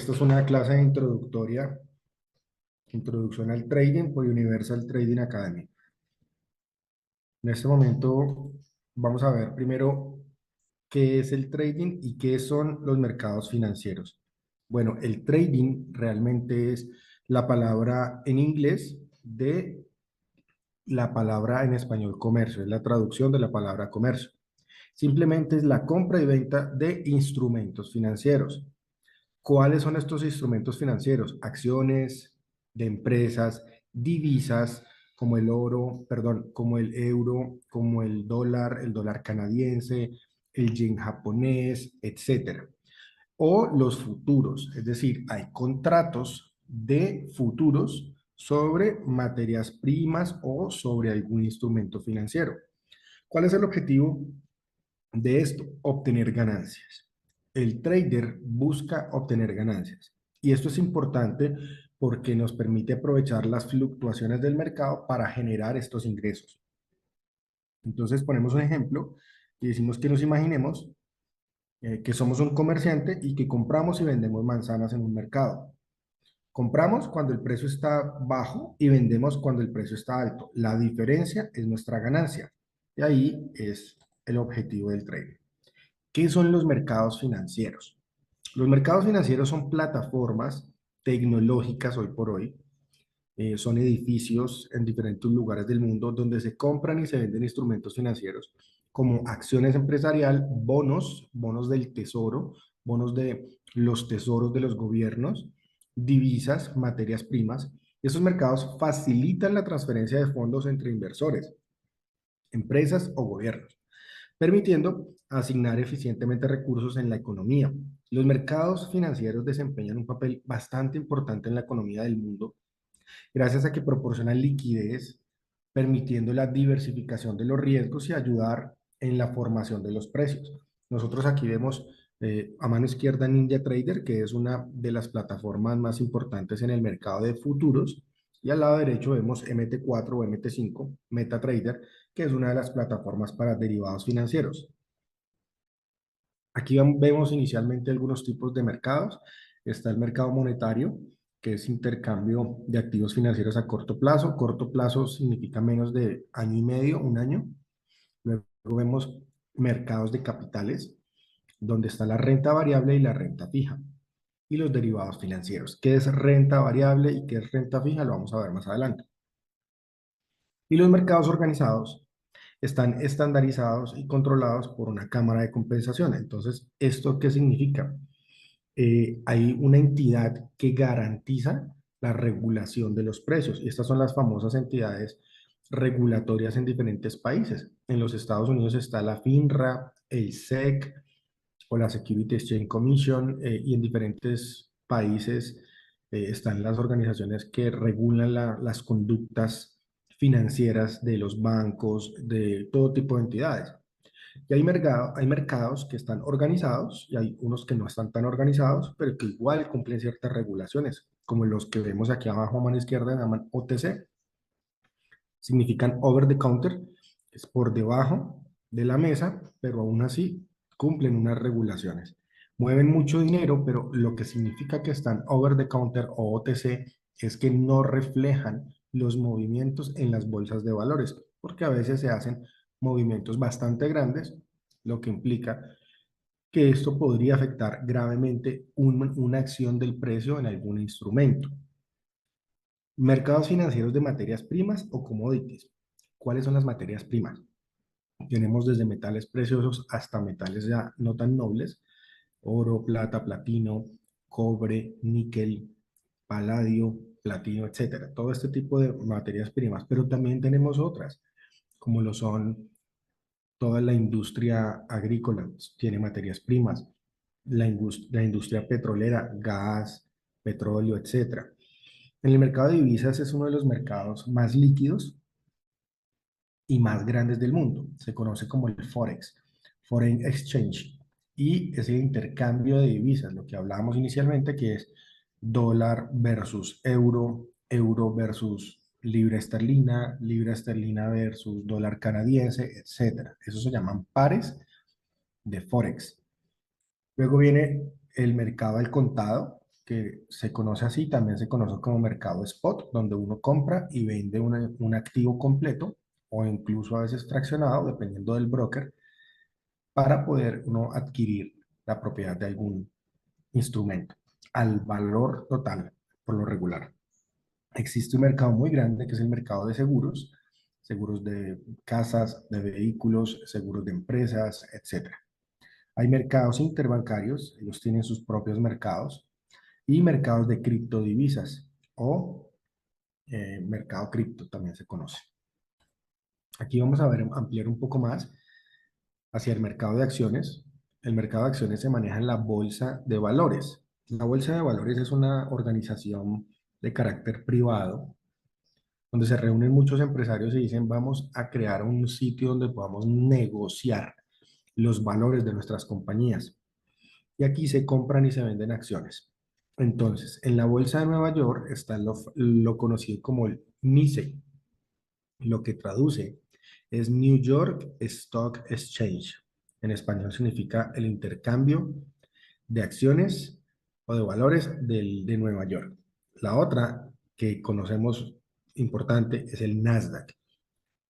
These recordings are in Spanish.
Esta es una clase introductoria, introducción al trading por Universal Trading Academy. En este momento vamos a ver primero qué es el trading y qué son los mercados financieros. Bueno, el trading realmente es la palabra en inglés de la palabra en español comercio, es la traducción de la palabra comercio. Simplemente es la compra y venta de instrumentos financieros. ¿Cuáles son estos instrumentos financieros? Acciones de empresas, divisas como el oro, perdón, como el euro, como el dólar canadiense, el yen japonés, etcétera. O los futuros, es decir, hay contratos de futuros sobre materias primas o sobre algún instrumento financiero. ¿Cuál es el objetivo de esto? Obtener ganancias. El trader busca obtener ganancias. Y esto es importante porque nos permite aprovechar las fluctuaciones del mercado para generar estos ingresos. Entonces ponemos un ejemplo y decimos que nos imaginemos que somos un comerciante y que compramos y vendemos manzanas en un mercado. Compramos cuando el precio está bajo y vendemos cuando el precio está alto. La diferencia es nuestra ganancia. Y ahí es el objetivo del trading. ¿Qué son los mercados financieros? Los mercados financieros son plataformas tecnológicas hoy por hoy. Son edificios en diferentes lugares del mundo donde se compran y se venden instrumentos financieros como acciones empresarial, bonos del tesoro, bonos de los tesoros de los gobiernos, divisas, materias primas. Esos mercados facilitan la transferencia de fondos entre inversores, empresas o gobiernos, permitiendo asignar eficientemente recursos en la economía. Los mercados financieros desempeñan un papel bastante importante en la economía del mundo, gracias a que proporcionan liquidez, permitiendo la diversificación de los riesgos y ayudar en la formación de los precios. Nosotros aquí vemos a mano izquierda Ninja Trader, que es una de las plataformas más importantes en el mercado de futuros, y al lado derecho vemos MT4 o MT5, MetaTrader, que es una de las plataformas para derivados financieros. Aquí vemos inicialmente algunos tipos de mercados. Está el mercado monetario, que es intercambio de activos financieros a corto plazo. Corto plazo significa menos de año y medio, un año. Luego vemos mercados de capitales, donde está la renta variable y la renta fija. Y los derivados financieros. ¿Qué es renta variable y qué es renta fija? Lo vamos a ver más adelante. Y los mercados organizados están estandarizados y controlados por una cámara de compensación. Entonces, ¿esto qué significa? Hay una entidad que garantiza la regulación de los precios. Y estas son las famosas entidades regulatorias en diferentes países. En los Estados Unidos está la FINRA, el SEC o la Security Exchange Commission, y en diferentes países están las organizaciones que regulan las conductas financieras de los bancos, de todo tipo de entidades. Y hay mercados que están organizados y hay unos que no están tan organizados, pero que igual cumplen ciertas regulaciones, como los que vemos aquí abajo a mano izquierda, llaman OTC. Significan over the counter, es por debajo de la mesa, pero aún así cumplen unas regulaciones. Mueven mucho dinero, pero lo que significa que están over the counter o OTC es que no reflejan los movimientos en las bolsas de valores, porque a veces se hacen movimientos bastante grandes, lo que implica que esto podría afectar gravemente una acción del precio en algún instrumento. Mercados financieros de materias primas o commodities. ¿Cuáles son las materias primas? Tenemos desde metales preciosos hasta metales ya no tan nobles: oro, plata, platino, cobre, níquel, paladio, platino, etcétera. Todo este tipo de materias primas, pero también tenemos otras, como lo son toda la industria agrícola, tiene materias primas, la industria petrolera, gas, petróleo, etcétera. En el mercado de divisas es uno de los mercados más líquidos y más grandes del mundo. Se conoce como el Forex, Foreign Exchange, y es el intercambio de divisas, lo que hablábamos inicialmente, que es dólar versus euro, euro versus libra esterlina versus dólar canadiense, etcétera. Eso se llaman pares de Forex. Luego viene el mercado al contado, que se conoce así, también se conoce como mercado spot, donde uno compra y vende un activo completo o incluso a veces fraccionado, dependiendo del broker, para poder uno adquirir la propiedad de algún instrumento al valor total, por lo regular. Existe un mercado muy grande que es el mercado de seguros, seguros de casas, de vehículos, seguros de empresas, etcétera. Hay mercados interbancarios, ellos tienen sus propios mercados, y mercados de criptodivisas o mercado cripto también se conoce. Aquí vamos a ver, ampliar un poco más hacia el mercado de acciones. El mercado de acciones se maneja en la bolsa de valores. La bolsa de valores es una organización de carácter privado donde se reúnen muchos empresarios y dicen vamos a crear un sitio donde podamos negociar los valores de nuestras compañías. Y aquí se compran y se venden acciones. Entonces, en la bolsa de Nueva York está lo conocido como el NYSE, lo que traduce es New York Stock Exchange. En español significa el intercambio de acciones o de valores de Nueva York. La otra que conocemos importante es el Nasdaq.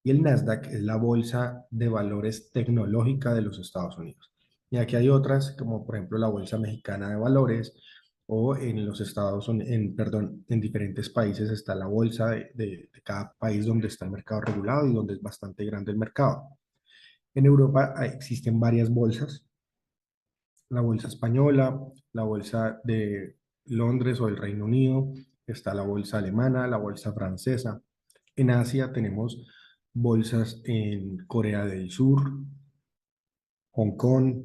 Y el Nasdaq es la bolsa de valores tecnológica de los Estados Unidos. Y aquí hay otras, como por ejemplo la Bolsa Mexicana de Valores, o en los Estados Unidos, perdón, en diferentes países está la bolsa de cada país donde está el mercado regulado y donde es bastante grande el mercado. En Europa existen varias bolsas, la bolsa española, la bolsa de Londres o del Reino Unido, está la bolsa alemana, la bolsa francesa. En Asia tenemos bolsas en Corea del Sur, Hong Kong,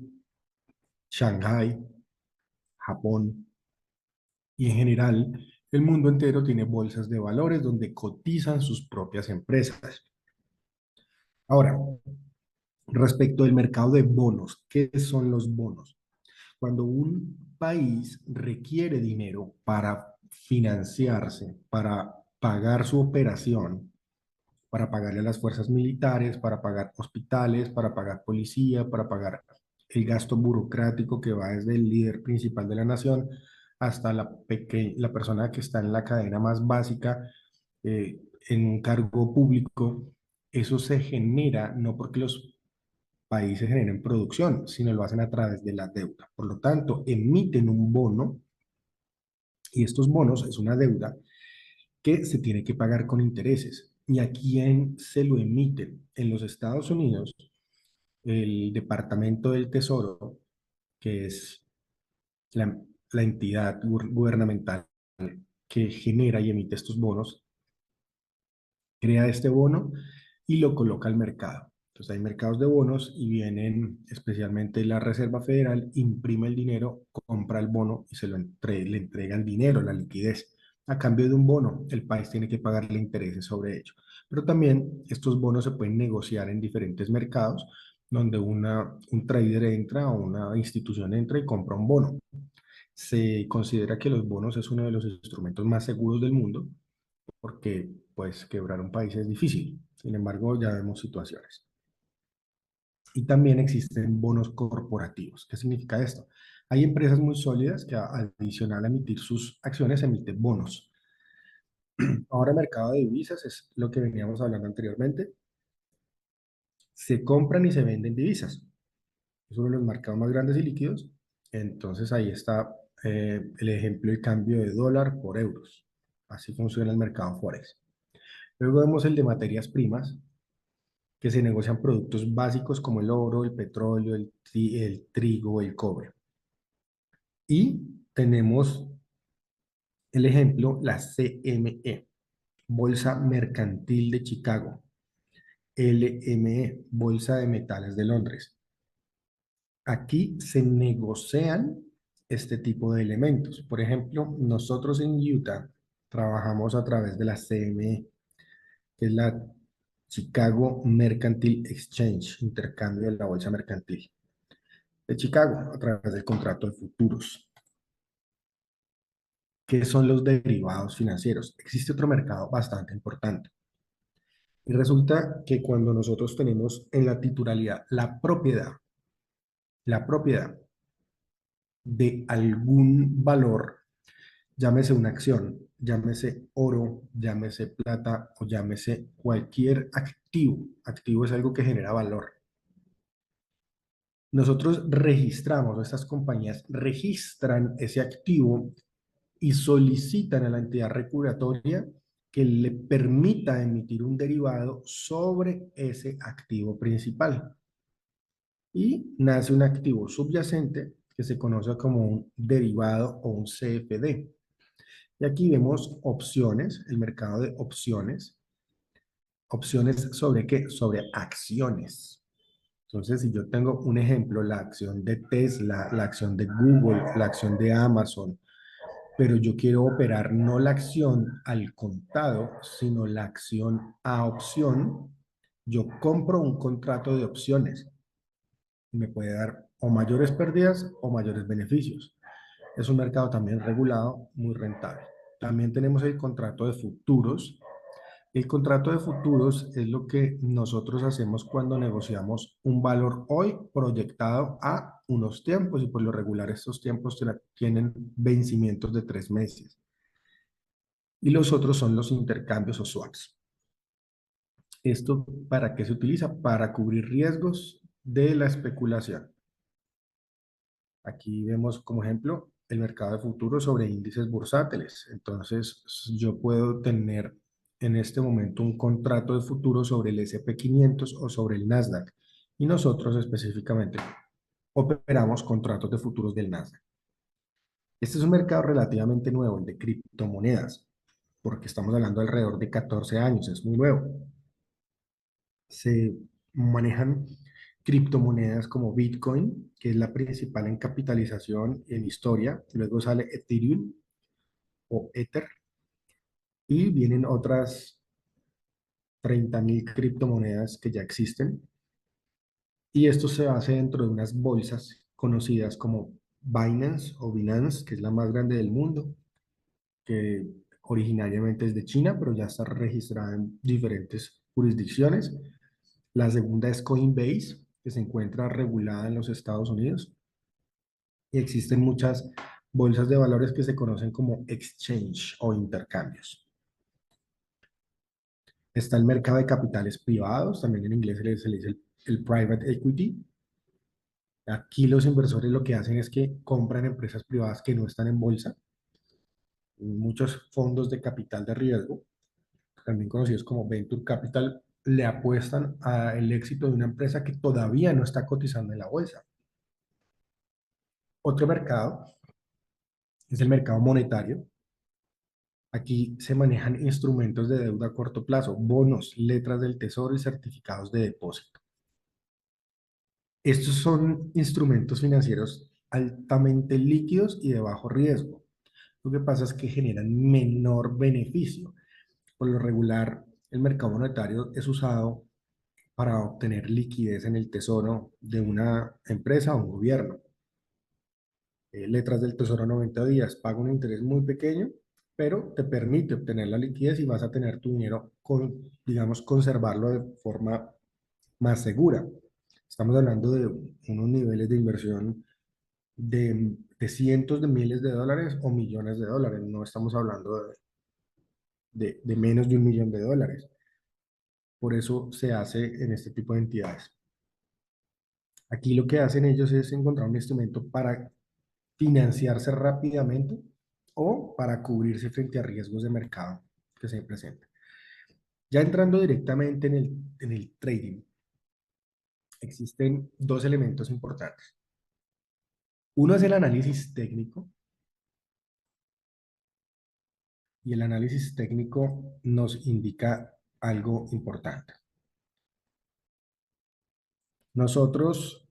Shanghai, Japón y en general el mundo entero tiene bolsas de valores donde cotizan sus propias empresas. Ahora, respecto del mercado de bonos, ¿qué son los bonos? Cuando un país requiere dinero para financiarse, para pagar su operación, para pagarle a las fuerzas militares, para pagar hospitales, para pagar policía, para pagar el gasto burocrático que va desde el líder principal de la nación hasta la persona que está en la cadena más básica, en un cargo público. Eso se genera no porque los países generen producción, sino lo hacen a través de la deuda. Por lo tanto, emiten un bono y estos bonos es una deuda que se tiene que pagar con intereses. ¿Y a quién se lo emiten? En los Estados Unidos, el Departamento del Tesoro, que es la, la entidad gubernamental que genera y emite estos bonos, crea este bono y lo coloca al mercado. Entonces hay mercados de bonos y vienen especialmente la Reserva Federal, imprime el dinero, compra el bono y le entrega el dinero, la liquidez. A cambio de un bono, el país tiene que pagarle intereses sobre ello. Pero también estos bonos se pueden negociar en diferentes mercados, donde un trader entra o una institución entra y compra un bono. Se considera que los bonos es uno de los instrumentos más seguros del mundo porque pues quebrar un país es difícil. Sin embargo, ya vemos situaciones. Y también existen bonos corporativos. ¿Qué significa esto? Hay empresas muy sólidas que adicional a emitir sus acciones emiten bonos. Ahora el mercado de divisas es lo que veníamos hablando anteriormente. Se compran y se venden divisas. Es uno de los mercados más grandes y líquidos. Entonces ahí está el ejemplo del cambio de dólar por euros. Así funciona el mercado Forex. Luego vemos el de materias primas, que se negocian productos básicos como el oro, el petróleo, el trigo, el cobre. Y tenemos el ejemplo, la CME, Bolsa Mercantil de Chicago, LME, Bolsa de Metales de Londres. Aquí se negocian este tipo de elementos. Por ejemplo, nosotros en Utah trabajamos a través de la CME, que es la Chicago Mercantile Exchange, intercambio de la bolsa mercantil de Chicago a través del contrato de futuros. ¿Qué son los derivados financieros? Existe otro mercado bastante importante. Y resulta que cuando nosotros tenemos en la titularidad la propiedad de algún valor, llámese una acción, llámese oro, llámese plata o llámese cualquier activo. Activo es algo que genera valor. Nosotros registramos, o estas compañías registran ese activo y solicitan a la entidad regulatoria que le permita emitir un derivado sobre ese activo principal. Y nace un activo subyacente que se conoce como un derivado o un CFD. Y aquí vemos opciones, el mercado de opciones. ¿Opciones sobre qué? Sobre acciones. Entonces, si yo tengo un ejemplo, la acción de Tesla, la acción de Google, la acción de Amazon, pero yo quiero operar no la acción al contado, sino la acción a opción, yo compro un contrato de opciones y me puede dar o mayores pérdidas o mayores beneficios. Es un mercado también regulado, muy rentable. También tenemos el contrato de futuros. El contrato de futuros es lo que nosotros hacemos cuando negociamos un valor hoy proyectado a unos tiempos y por lo regular estos tiempos tienen vencimientos de 3 meses. Y los otros son los intercambios o swaps. ¿Esto para qué se utiliza? Para cubrir riesgos de la especulación. Aquí vemos como ejemplo el mercado de futuros sobre índices bursátiles. Entonces, yo puedo tener en este momento un contrato de futuro sobre el S&P 500 o sobre el Nasdaq. Y nosotros específicamente operamos contratos de futuros del Nasdaq. Este es un mercado relativamente nuevo, el de criptomonedas, porque estamos hablando de alrededor de 14 años, es muy nuevo. Se manejan criptomonedas como Bitcoin, que es la principal en capitalización en historia. Luego sale Ethereum o Ether. Y vienen otras 30.000 criptomonedas que ya existen. Y esto se hace dentro de unas bolsas conocidas como Binance o Binance, que es la más grande del mundo, que originariamente es de China, pero ya está registrada en diferentes jurisdicciones. La segunda es Coinbase, que se encuentra regulada en los Estados Unidos. Y existen muchas bolsas de valores que se conocen como exchange o intercambios. Está el mercado de capitales privados, también en inglés se le dice el private equity. Aquí los inversores lo que hacen es que compran empresas privadas que no están en bolsa. Muchos fondos de capital de riesgo, también conocidos como venture capital, le apuestan al éxito de una empresa que todavía no está cotizando en la bolsa. Otro mercado es el mercado monetario. Aquí se manejan instrumentos de deuda a corto plazo, bonos, letras del tesoro y certificados de depósito. Estos son instrumentos financieros altamente líquidos y de bajo riesgo. Lo que pasa es que generan menor beneficio. Por lo regular, el mercado monetario es usado para obtener liquidez en el tesoro de una empresa o un gobierno. Letras del tesoro a 90 días, paga un interés muy pequeño, pero te permite obtener la liquidez y vas a tener tu dinero, digamos, conservarlo de forma más segura. Estamos hablando de unos niveles de inversión de cientos de miles de dólares o millones de dólares. No estamos hablando de menos de $1.000.000. Por eso se hace en este tipo de entidades. Aquí lo que hacen ellos es encontrar un instrumento para financiarse rápidamente o para cubrirse frente a riesgos de mercado que se presentan. Ya entrando directamente en el trading, existen dos elementos importantes. Uno es el análisis técnico y el análisis técnico nos indica algo importante. Nosotros,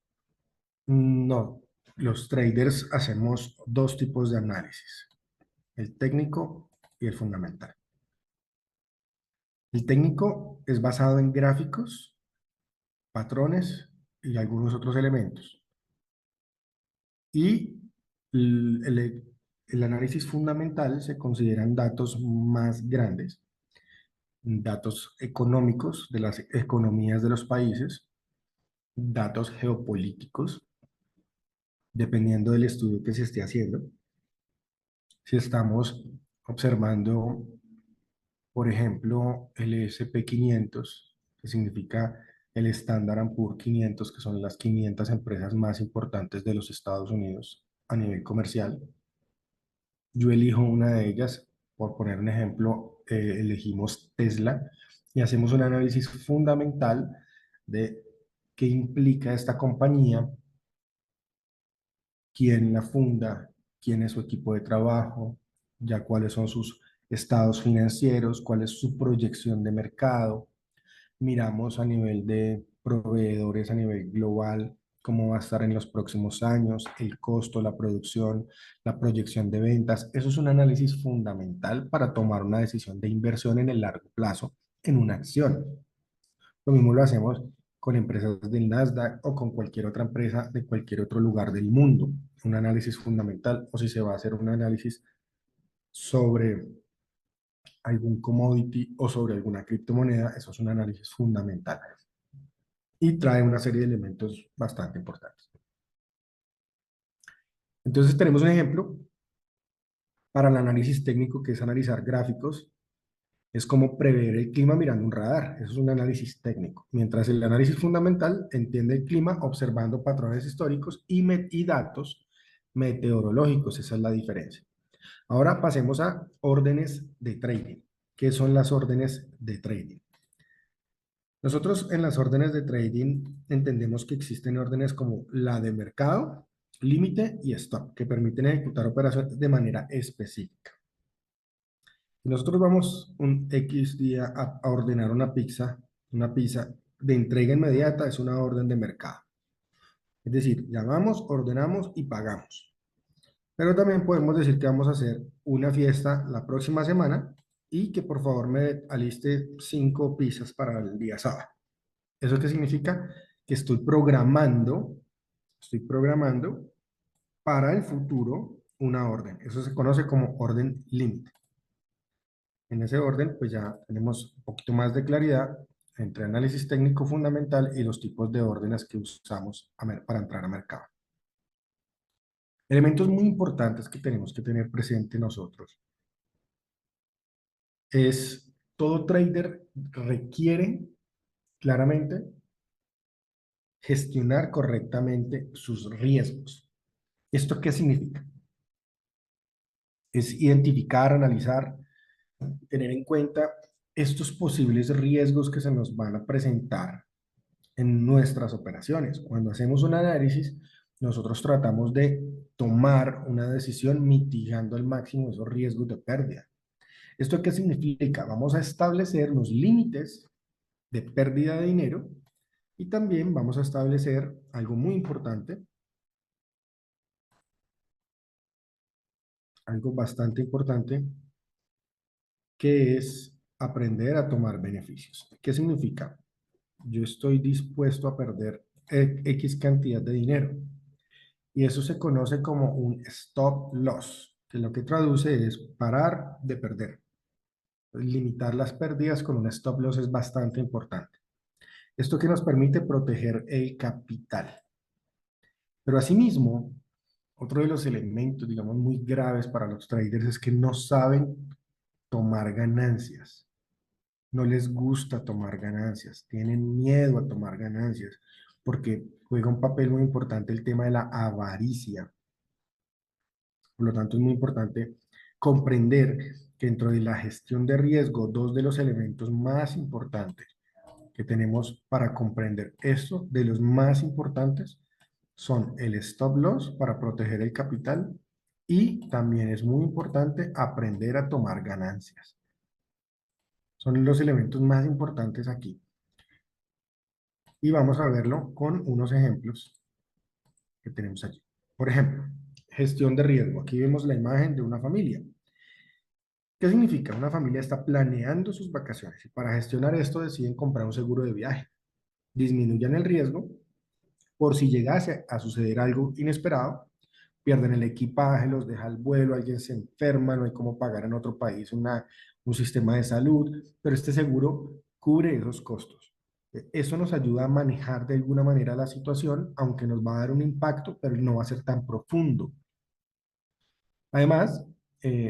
no, los traders hacemos dos tipos de análisis, el técnico y el fundamental. El técnico es basado en gráficos, patrones y algunos otros elementos. Y el análisis fundamental se consideran datos más grandes, datos económicos de las economías de los países, datos geopolíticos, dependiendo del estudio que se esté haciendo. Si estamos observando, por ejemplo, el S&P 500, que significa el Standard and Poor's 500, que son las 500 empresas más importantes de los Estados Unidos a nivel comercial. Yo elijo una de ellas, por poner un ejemplo, elegimos Tesla y hacemos un análisis fundamental de qué implica esta compañía, quién la funda, quién es su equipo de trabajo, ya cuáles son sus estados financieros, cuál es su proyección de mercado. Miramos a nivel de proveedores a nivel global, cómo va a estar en los próximos años, el costo, la producción, la proyección de ventas. Eso es un análisis fundamental para tomar una decisión de inversión en el largo plazo en una acción. Lo mismo lo hacemos con empresas del Nasdaq o con cualquier otra empresa de cualquier otro lugar del mundo. Un análisis fundamental, o si se va a hacer un análisis sobre algún commodity o sobre alguna criptomoneda, eso es un análisis fundamental y trae una serie de elementos bastante importantes. Entonces tenemos un ejemplo para el análisis técnico, que es analizar gráficos. Es como prever el clima mirando un radar. Eso es un análisis técnico. Mientras el análisis fundamental entiende el clima observando patrones históricos y datos meteorológicos. Esa es la diferencia. Ahora pasemos a órdenes de trading. ¿Qué son las órdenes de trading? Nosotros en las órdenes de trading entendemos que existen órdenes como la de mercado, límite y stop, que permiten ejecutar operaciones de manera específica. Si nosotros vamos un X día a ordenar una pizza de entrega inmediata, es una orden de mercado. Es decir, llamamos, ordenamos y pagamos. Pero también podemos decir que vamos a hacer una fiesta la próxima semana y que por favor me aliste 5 pizzas para el día sábado. ¿Eso qué significa? Que estoy programando para el futuro una orden. Eso se conoce como orden límite. En ese orden, pues ya tenemos un poquito más de claridad entre análisis técnico fundamental y los tipos de órdenes que usamos para entrar a mercado. Elementos muy importantes que tenemos que tener presente nosotros es todo trader requiere claramente gestionar correctamente sus riesgos. ¿Esto qué significa? Es identificar, analizar, tener en cuenta estos posibles riesgos que se nos van a presentar en nuestras operaciones. Cuando hacemos un análisis, nosotros tratamos de tomar una decisión mitigando al máximo esos riesgos de pérdida. ¿Esto qué significa? Vamos a establecer los límites de pérdida de dinero y también vamos a establecer algo muy importante, algo bastante importante, que es aprender a tomar beneficios. ¿Qué significa? Yo estoy dispuesto a perder X cantidad de dinero y eso se conoce como un stop loss, que lo que traduce es parar de perder. Limitar las pérdidas con un stop loss es bastante importante. Esto que nos permite proteger el capital. Pero asimismo, otro de los elementos, digamos, muy graves para los traders es que no saben tomar ganancias. No les gusta tomar ganancias, tienen miedo a tomar ganancias, porque juega un papel muy importante el tema de la avaricia. Por lo tanto, es muy importante comprender que dentro de la gestión de riesgo, dos de los elementos más importantes que tenemos para comprender esto, de los más importantes, son el stop loss para proteger el capital y también es muy importante aprender a tomar ganancias. Son los elementos más importantes aquí. Y vamos a verlo con unos ejemplos que tenemos allí. Por ejemplo, gestión de riesgo. Aquí vemos la imagen de una familia. ¿Qué significa? Una familia está planeando sus vacaciones y para gestionar esto deciden comprar un seguro de viaje. Disminuyan el riesgo por si llegase a suceder algo inesperado, pierden el equipaje, los deja el vuelo, alguien se enferma, no hay cómo pagar en otro país un sistema de salud, pero este seguro cubre esos costos. Eso nos ayuda a manejar de alguna manera la situación, aunque nos va a dar un impacto, pero no va a ser tan profundo. Además,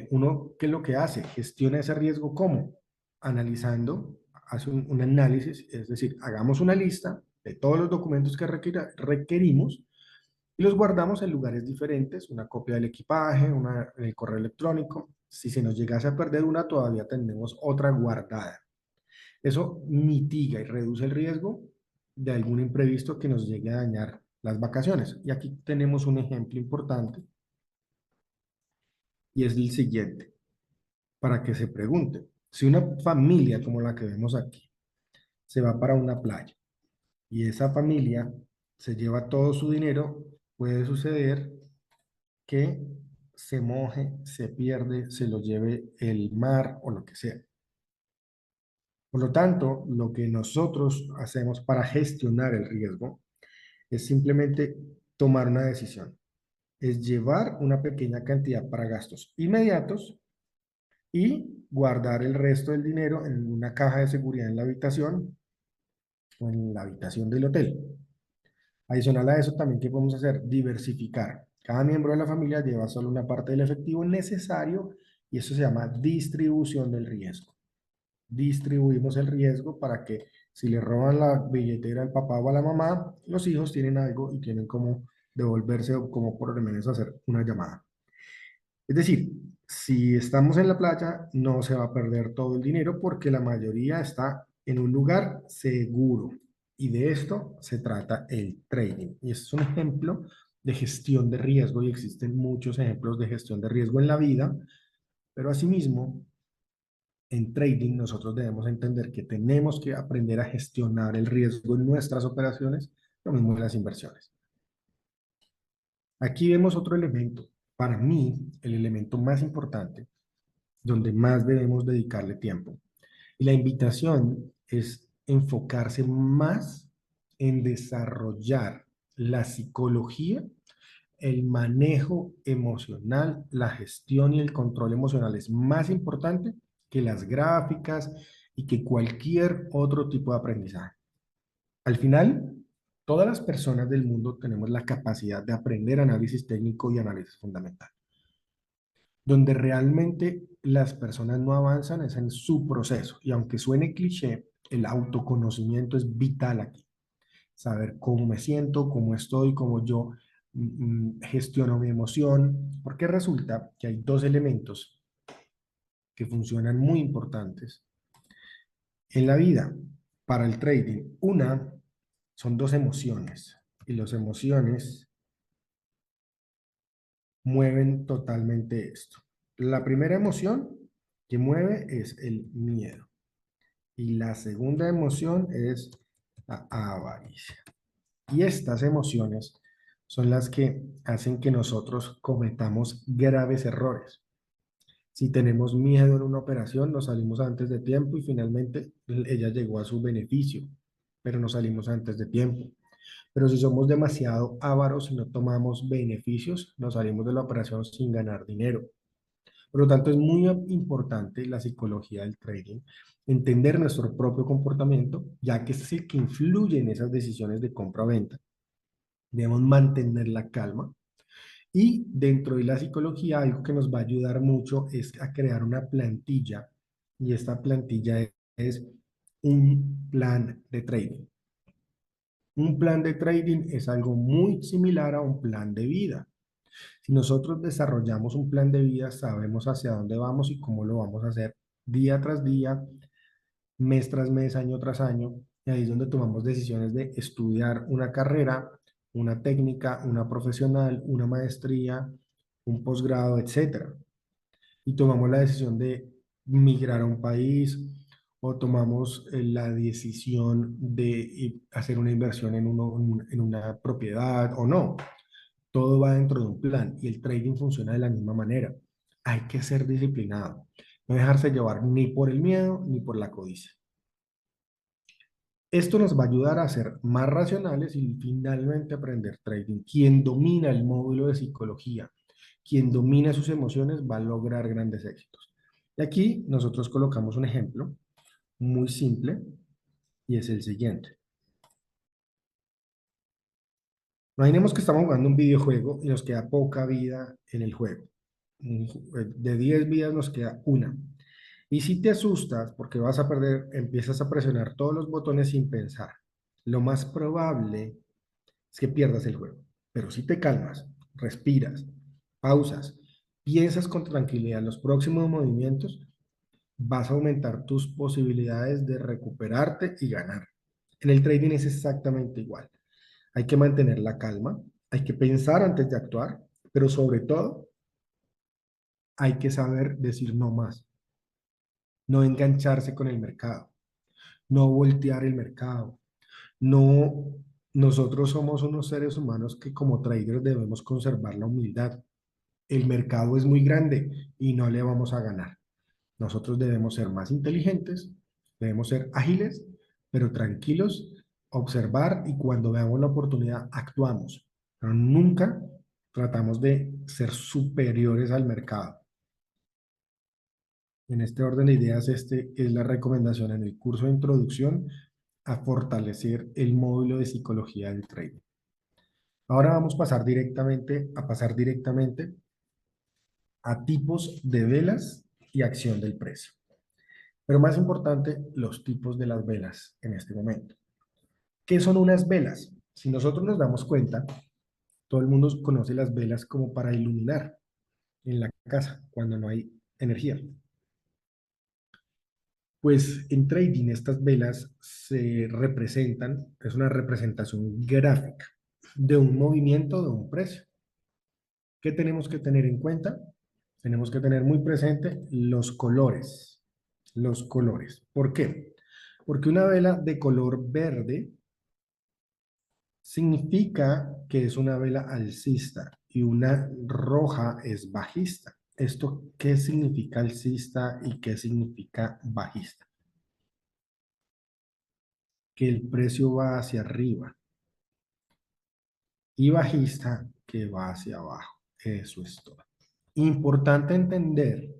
uno, ¿qué es lo que hace? Gestiona ese riesgo, ¿cómo? Analizando, hace un análisis, es decir, hagamos una lista de todos los documentos que requerimos y los guardamos en lugares diferentes, una copia del equipaje, una en el correo electrónico. Si se nos llegase a perder una, todavía tenemos otra guardada. Eso mitiga y reduce el riesgo de algún imprevisto que nos llegue a dañar las vacaciones. Y aquí tenemos un ejemplo importante y es el siguiente, para que se pregunte. Si una familia como la que vemos aquí se va para una playa y esa familia se lleva todo su dinero, puede suceder que se moje, se pierde, se lo lleve el mar o lo que sea. Por lo tanto, lo que nosotros hacemos para gestionar el riesgo es simplemente tomar una decisión. Es llevar una pequeña cantidad para gastos inmediatos y guardar el resto del dinero en una caja de seguridad en la habitación o en la habitación del hotel. Adicional a eso, también, ¿qué podemos hacer? Diversificar. Cada miembro de la familia lleva solo una parte del efectivo necesario y eso se llama distribución del riesgo. Distribuimos el riesgo para que si le roban la billetera al papá o a la mamá, los hijos tienen algo y tienen como devolverse o como por lo menos hacer una llamada. Es decir, si estamos en la playa, no se va a perder todo el dinero porque la mayoría está en un lugar seguro. Y de esto se trata el trading. Y este es un ejemplo de gestión de riesgo y existen muchos ejemplos de gestión de riesgo en la vida, pero asimismo, en trading nosotros debemos entender que tenemos que aprender a gestionar el riesgo en nuestras operaciones, lo mismo en las inversiones. Aquí vemos otro elemento. Para mí, el elemento más importante donde más debemos dedicarle tiempo. Y la invitación es enfocarse más en desarrollar la psicología, el manejo emocional, la gestión y el control emocional es más importante que las gráficas y que cualquier otro tipo de aprendizaje. Al final, todas las personas del mundo tenemos la capacidad de aprender análisis técnico y análisis fundamental. Donde realmente las personas no avanzan es en su proceso. Y aunque suene cliché, el autoconocimiento es vital aquí. Saber cómo me siento, cómo estoy, cómo yo gestiono mi emoción, porque resulta que hay dos elementos que funcionan muy importantes en la vida para el trading. Una son dos emociones y las emociones mueven totalmente esto. La primera emoción que mueve es el miedo y la segunda emoción es la avaricia. Y estas emociones son las que hacen que nosotros cometamos graves errores. Si tenemos miedo en una operación, nos salimos antes de tiempo y finalmente ella llegó a su beneficio, pero nos salimos antes de tiempo. Pero si somos demasiado ávaros y no tomamos beneficios, nos salimos de la operación sin ganar dinero. Por lo tanto, es muy importante la psicología del trading, entender nuestro propio comportamiento, ya que es el que influye en esas decisiones de compra o venta. Debemos mantener la calma. Y dentro de la psicología, algo que nos va a ayudar mucho es a crear una plantilla. Y esta plantilla es un plan de trading. Un plan de trading es algo muy similar a un plan de vida. Si nosotros desarrollamos un plan de vida, sabemos hacia dónde vamos y cómo lo vamos a hacer día tras día, mes tras mes, año tras año. Y ahí es donde tomamos decisiones de estudiar una carrera, una técnica, una profesional, una maestría, un posgrado, etcétera. Y tomamos la decisión de migrar a un país o tomamos la decisión de hacer una inversión en una propiedad o no. Todo va dentro de un plan y el trading funciona de la misma manera. Hay que ser disciplinado, no dejarse llevar ni por el miedo ni por la codicia. Esto nos va a ayudar a ser más racionales y finalmente aprender trading. Quien domina el módulo de psicología, quien domina sus emociones va a lograr grandes éxitos. Y aquí nosotros colocamos un ejemplo muy simple y es el siguiente. Imaginemos que estamos jugando un videojuego y nos queda poca vida en el juego. De 10 vidas nos queda una. Y si te asustas porque vas a perder, empiezas a presionar todos los botones sin pensar. Lo más probable es que pierdas el juego. Pero si te calmas, respiras, pausas, piensas con tranquilidad los próximos movimientos, vas a aumentar tus posibilidades de recuperarte y ganar. En el trading es exactamente igual. Hay que mantener la calma, hay que pensar antes de actuar, pero sobre todo hay que saber decir no más, no engancharse con el mercado, no voltear el mercado. No, nosotros somos unos seres humanos que como traders debemos conservar la humildad. El mercado es muy grande y no le vamos a ganar. Nosotros debemos ser más inteligentes, debemos ser ágiles, pero tranquilos, observar y cuando veamos la oportunidad actuamos. Pero nunca tratamos de ser superiores al mercado. En este orden de ideas, este es la recomendación en el curso de introducción a fortalecer el módulo de psicología del trading. Ahora vamos a pasar directamente a tipos de velas y acción del precio. Pero más importante, los tipos de las velas en este momento. ¿Qué son unas velas? Si nosotros nos damos cuenta, todo el mundo conoce las velas como para iluminar en la casa cuando no hay energía. Pues en trading estas velas se representan, es una representación gráfica de un movimiento de un precio. ¿Qué tenemos que tener en cuenta? Tenemos que tener muy presente los colores. Los colores. ¿Por qué? Porque una vela de color verde significa que es una vela alcista y una roja es bajista. ¿Esto qué significa alcista y qué significa bajista? Que el precio va hacia arriba y bajista que va hacia abajo. Eso es todo. Importante entender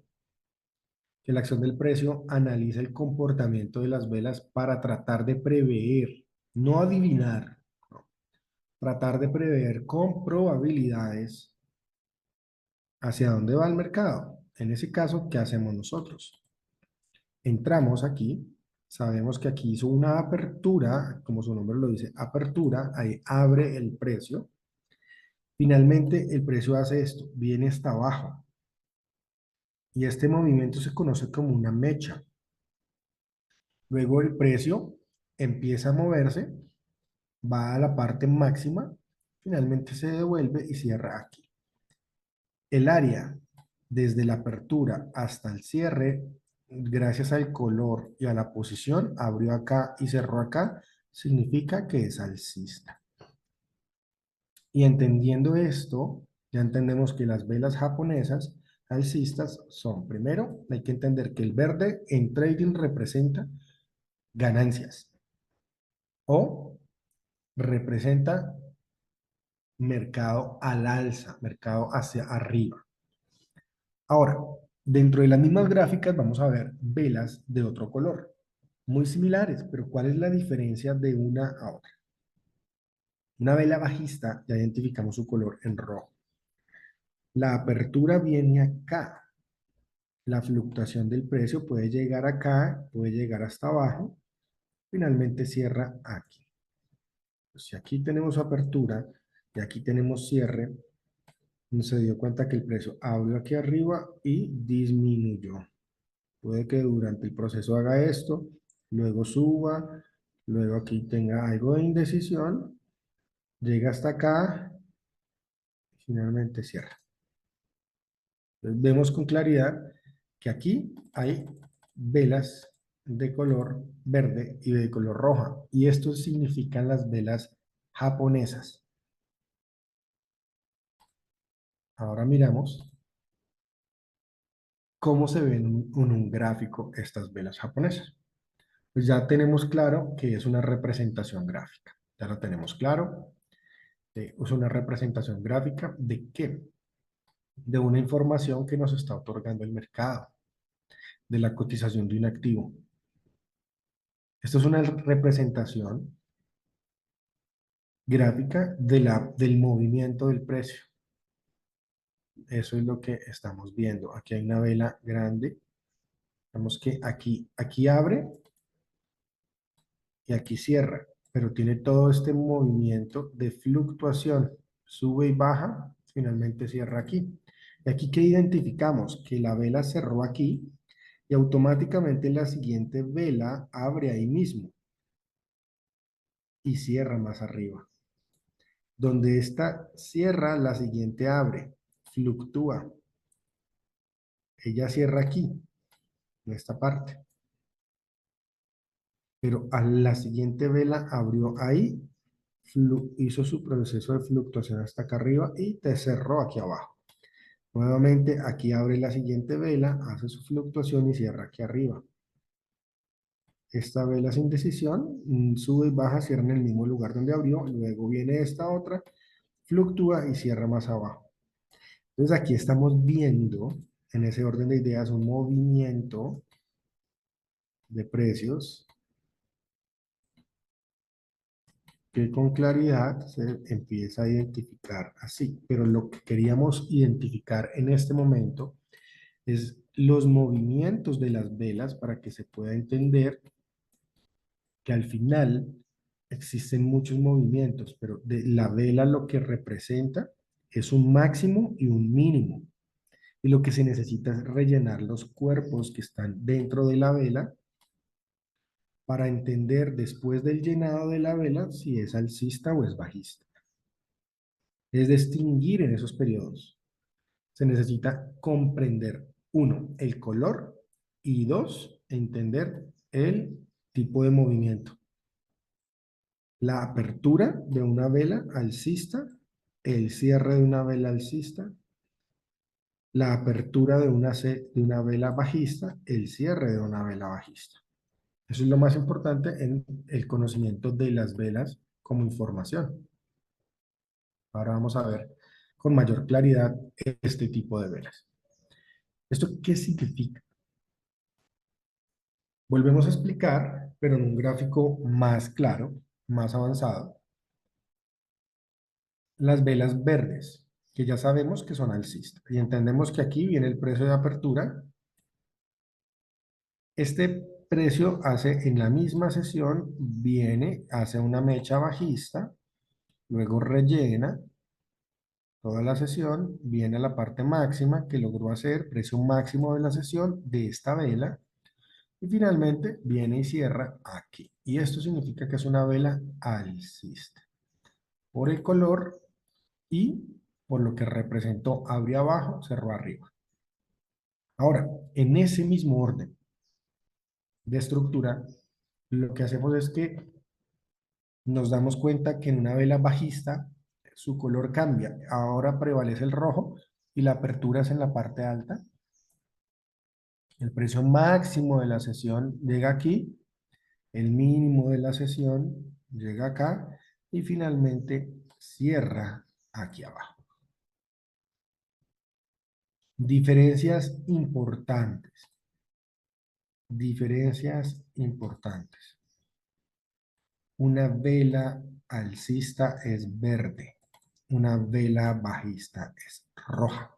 que la acción del precio analiza el comportamiento de las velas para tratar de prever, no adivinar, no, tratar de prever con probabilidades hacia dónde va el mercado. En ese caso, ¿qué hacemos nosotros? Entramos aquí, sabemos que aquí hizo una apertura, como su nombre lo dice, apertura, ahí abre el precio. Finalmente, el precio hace esto, viene hasta abajo. Y este movimiento se conoce como una mecha. Luego el precio empieza a moverse, va a la parte máxima, finalmente se devuelve y cierra aquí. El área desde la apertura hasta el cierre, gracias al color y a la posición, abrió acá y cerró acá, significa que es alcista. Y entendiendo esto, ya entendemos que las velas japonesas alcistas son, primero, hay que entender que el verde en trading representa ganancias o representa mercado al alza, mercado hacia arriba. Ahora, dentro de las mismas gráficas vamos a ver velas de otro color, muy similares, pero ¿cuál es la diferencia de una a otra? Una vela bajista, ya identificamos su color en rojo. La apertura viene acá. La fluctuación del precio puede llegar acá, puede llegar hasta abajo, finalmente cierra aquí. Si aquí tenemos apertura y aquí tenemos cierre, se dio cuenta que el precio abrió aquí arriba y disminuyó. Puede que durante el proceso haga esto, luego suba, luego aquí tenga algo de indecisión, llega hasta acá y finalmente cierra. Entonces vemos con claridad que aquí hay velas de color verde y de color roja. Y esto significan las velas japonesas. Ahora miramos cómo se ven en un gráfico estas velas japonesas. Pues ya tenemos claro que es una representación gráfica. Ya lo tenemos claro. Es una representación gráfica de qué? De una información que nos está otorgando el mercado, de la cotización de un activo. Esto es una representación gráfica del movimiento del precio. Eso es lo que estamos viendo. Aquí hay una vela grande. Vemos que aquí abre y aquí cierra, pero tiene todo este movimiento de fluctuación. Sube y baja, finalmente cierra aquí. Y aquí que identificamos que la vela cerró aquí y automáticamente la siguiente vela abre ahí mismo y cierra más arriba. Donde esta cierra, la siguiente abre, fluctúa. Ella cierra aquí, en esta parte. Pero a la siguiente vela abrió ahí, hizo su proceso de fluctuación hasta acá arriba y te cerró aquí abajo. Nuevamente aquí abre la siguiente vela, hace su fluctuación y cierra aquí arriba. Esta vela sin decisión, sube y baja, cierra en el mismo lugar donde abrió, luego viene esta otra, fluctúa y cierra más abajo. Entonces aquí estamos viendo, en ese orden de ideas, un movimiento de precios que con claridad se empieza a identificar así. Pero lo que queríamos identificar en este momento es los movimientos de las velas para que se pueda entender que al final existen muchos movimientos, pero de la vela lo que representa es un máximo y un mínimo. Y lo que se necesita es rellenar los cuerpos que están dentro de la vela para entender después del llenado de la vela si es alcista o es bajista. Es distinguir en esos periodos. Se necesita comprender, uno, el color y dos, entender el tipo de movimiento. La apertura de una vela alcista, el cierre de una vela alcista, la apertura de una vela bajista, el cierre de una vela bajista. Eso es lo más importante en el conocimiento de las velas como información. Ahora vamos a ver con mayor claridad este tipo de velas. ¿Esto qué significa? Volvemos a explicar, pero en un gráfico más claro, más avanzado, las velas verdes, que ya sabemos que son alcistas. Y entendemos que aquí viene el precio de apertura. Este precio hace en la misma sesión, viene, hace una mecha bajista, luego rellena toda la sesión, viene a la parte máxima que logró hacer, precio máximo de la sesión de esta vela, y finalmente viene y cierra aquí. Y esto significa que es una vela alcista. Por el color y por lo que representó abrió abajo, cerró arriba. Ahora, en ese mismo orden de estructura, lo que hacemos es que nos damos cuenta que en una vela bajista su color cambia. Ahora prevalece el rojo y la apertura es en la parte alta. El precio máximo de la sesión llega aquí, el mínimo de la sesión llega acá y finalmente cierra aquí abajo. Diferencias importantes. Diferencias importantes. Una vela alcista es verde. Una vela bajista es roja.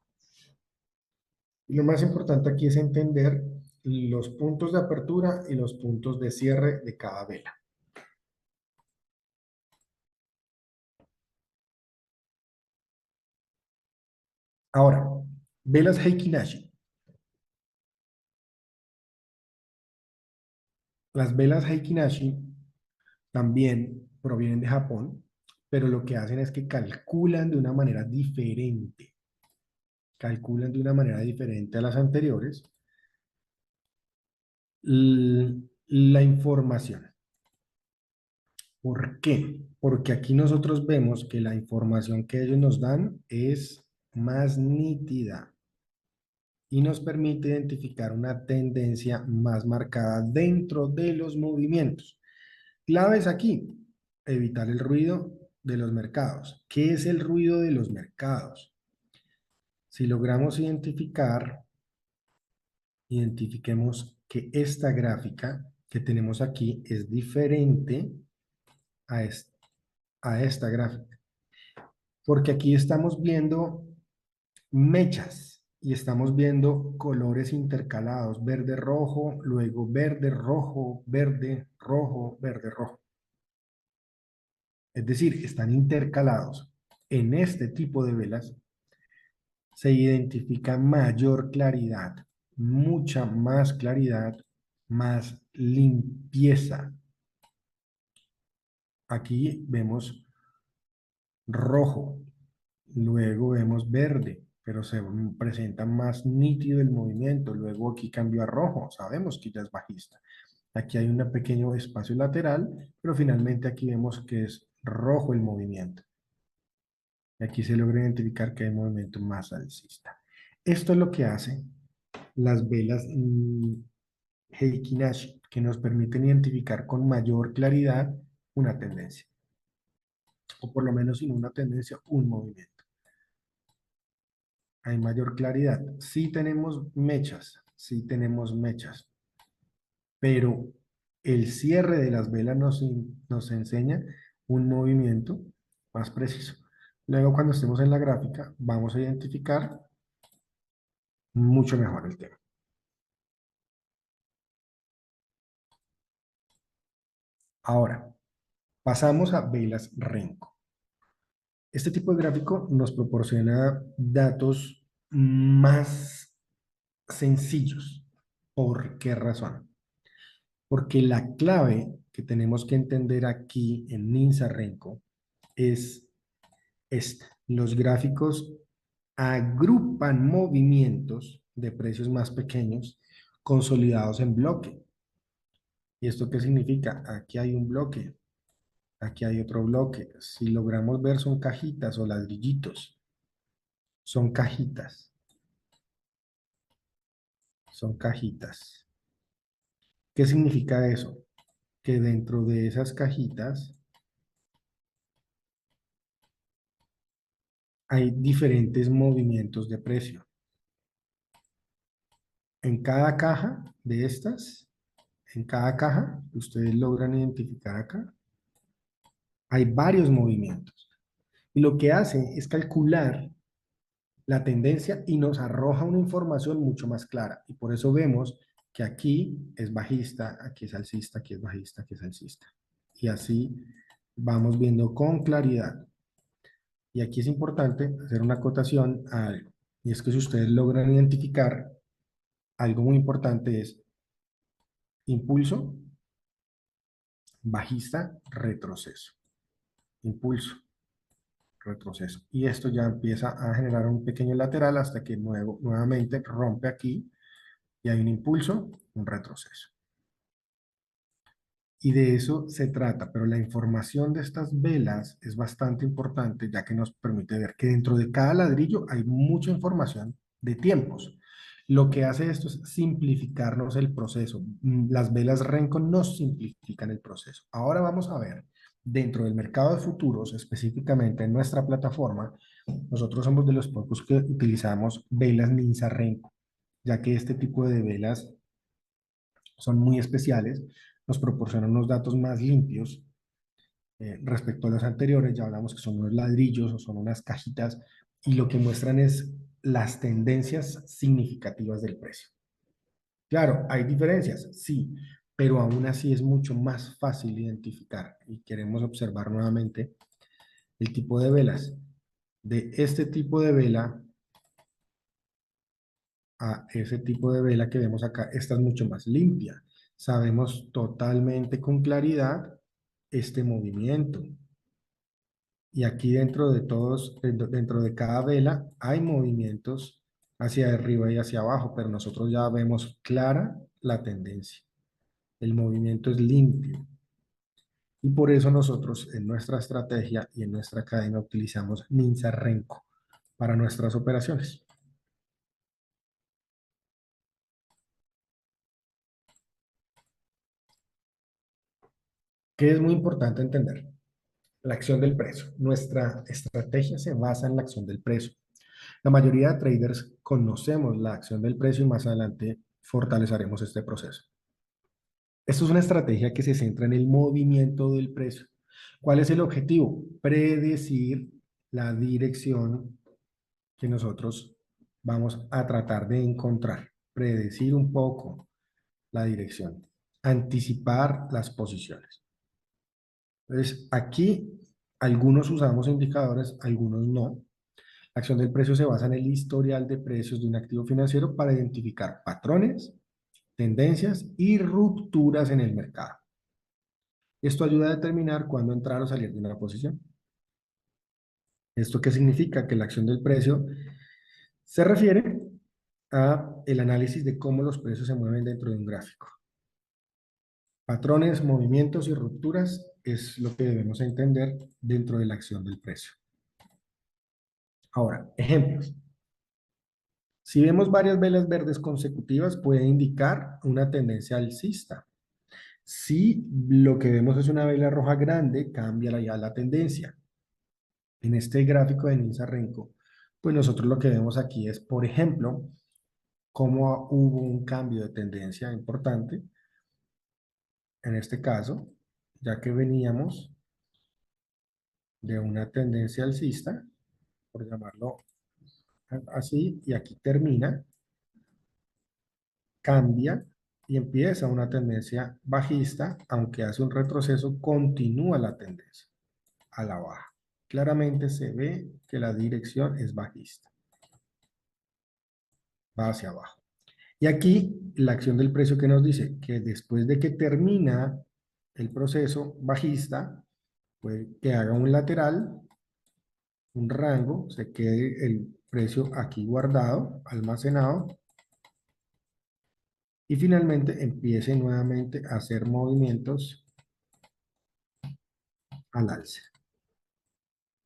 Y lo más importante aquí es entender los puntos de apertura y los puntos de cierre de cada vela. Ahora, velas Heikin-Ashi. Las velas Heikin-Ashi también provienen de Japón, pero lo que hacen es que calculan de una manera diferente. Calculan de una manera diferente a las anteriores la información. ¿Por qué? Porque aquí nosotros vemos que la información que ellos nos dan es más nítida y nos permite identificar una tendencia más marcada dentro de los movimientos. Claves aquí, evitar el ruido de los mercados. ¿Qué es el ruido de los mercados? Si logramos identifiquemos que esta gráfica que tenemos aquí es diferente a, a esta gráfica. Porque aquí estamos viendo mechas y estamos viendo colores intercalados, verde, rojo, luego verde, rojo, verde, rojo, verde, rojo. Es decir, están intercalados. En este tipo de velas se identifica mayor claridad, mucha más claridad, más limpieza. Aquí vemos rojo, luego vemos verde, pero se presenta más nítido el movimiento. Luego aquí cambió a rojo, sabemos que ya es bajista. Aquí hay un pequeño espacio lateral, pero finalmente aquí vemos que es rojo el movimiento. Y aquí se logra identificar que hay movimiento más alcista. Esto es lo que hace las velas Heikin Ashi, que nos permiten identificar con mayor claridad una tendencia, o por lo menos sin una tendencia, un movimiento. Hay mayor claridad. Sí tenemos mechas, pero el cierre de las velas nos enseña un movimiento más preciso. Luego, cuando estemos en la gráfica, vamos a identificar mucho mejor el tema. Ahora, pasamos a velas Renko. Este tipo de gráfico nos proporciona datos más sencillos. ¿Por qué razón? Porque la clave que tenemos que entender aquí en Ninja Renko es esta. Los gráficos agrupan movimientos de precios más pequeños consolidados en bloque. ¿Y esto qué significa? Aquí hay un bloque, aquí hay otro bloque. Si logramos ver, son cajitas o ladrillitos. Son cajitas. Son cajitas. ¿Qué significa eso? Que dentro de esas cajitas hay diferentes movimientos de precio. En cada caja de estas, en cada caja, ustedes logran identificar acá, hay varios movimientos. Y lo que hace es calcular la tendencia y nos arroja una información mucho más clara. Y por eso vemos que aquí es bajista, aquí es alcista, aquí es bajista, aquí es alcista. Y así vamos viendo con claridad. Y aquí es importante hacer una acotación a algo. Y es que si ustedes logran identificar algo muy importante es impulso, bajista, retroceso. Impulso, retroceso. Y esto ya empieza a generar un pequeño lateral hasta que nuevamente rompe aquí y hay un impulso, un retroceso. Y de eso se trata, pero la información de estas velas es bastante importante ya que nos permite ver que dentro de cada ladrillo hay mucha información de tiempos. Lo que hace esto es simplificarnos el proceso. Las velas Renko nos simplifican el proceso. Ahora vamos a ver, dentro del mercado de futuros, específicamente en nuestra plataforma, nosotros somos de los pocos que utilizamos velas Ninja Renko, ya que este tipo de velas son muy especiales, nos proporcionan unos datos más limpios respecto a los anteriores. Ya hablamos que son unos ladrillos o son unas cajitas y lo que muestran es las tendencias significativas del precio. Claro, hay diferencias, sí, pero aún así es mucho más fácil identificar y queremos observar nuevamente el tipo de velas. De este tipo de vela a ese tipo de vela que vemos acá, esta es mucho más limpia. Sabemos totalmente con claridad este movimiento. Y aquí dentro de cada vela, hay movimientos hacia arriba y hacia abajo, pero nosotros ya vemos clara la tendencia. El movimiento es limpio. Y por eso nosotros en nuestra estrategia y en nuestra cadena utilizamos Ninja Renko para nuestras operaciones. ¿Qué es muy importante entender? La acción del precio. Nuestra estrategia se basa en la acción del precio. La mayoría de traders conocemos la acción del precio y más adelante fortaleceremos este proceso. Esto es una estrategia que se centra en el movimiento del precio. ¿Cuál es el objetivo? Predecir la dirección que nosotros vamos a tratar de encontrar, predecir un poco la dirección, anticipar las posiciones. Entonces, aquí algunos usamos indicadores, algunos no. La acción del precio se basa en el historial de precios de un activo financiero para identificar patrones, tendencias y rupturas en el mercado. Esto ayuda a determinar cuándo entrar o salir de una posición. ¿Esto qué significa? Que la acción del precio se refiere a el análisis de cómo los precios se mueven dentro de un gráfico. Patrones, movimientos y rupturas es lo que debemos entender dentro de la acción del precio. Ahora, ejemplos. Si vemos varias velas verdes consecutivas, puede indicar una tendencia alcista. Si lo que vemos es una vela roja grande, cambia ya la tendencia. En este gráfico de Nilsa Renko, pues nosotros lo que vemos aquí es, por ejemplo, cómo hubo un cambio de tendencia importante. En este caso, ya que veníamos de una tendencia alcista, por llamarlo así, y aquí termina, cambia y empieza una tendencia bajista, aunque hace un retroceso, continúa la tendencia a la baja. Claramente se ve que la dirección es bajista, va hacia abajo. Y aquí la acción del precio que nos dice que después de que termina el proceso bajista, pues que haga un lateral, un rango, se quede el precio aquí guardado, almacenado, y finalmente empiece nuevamente a hacer movimientos al alza.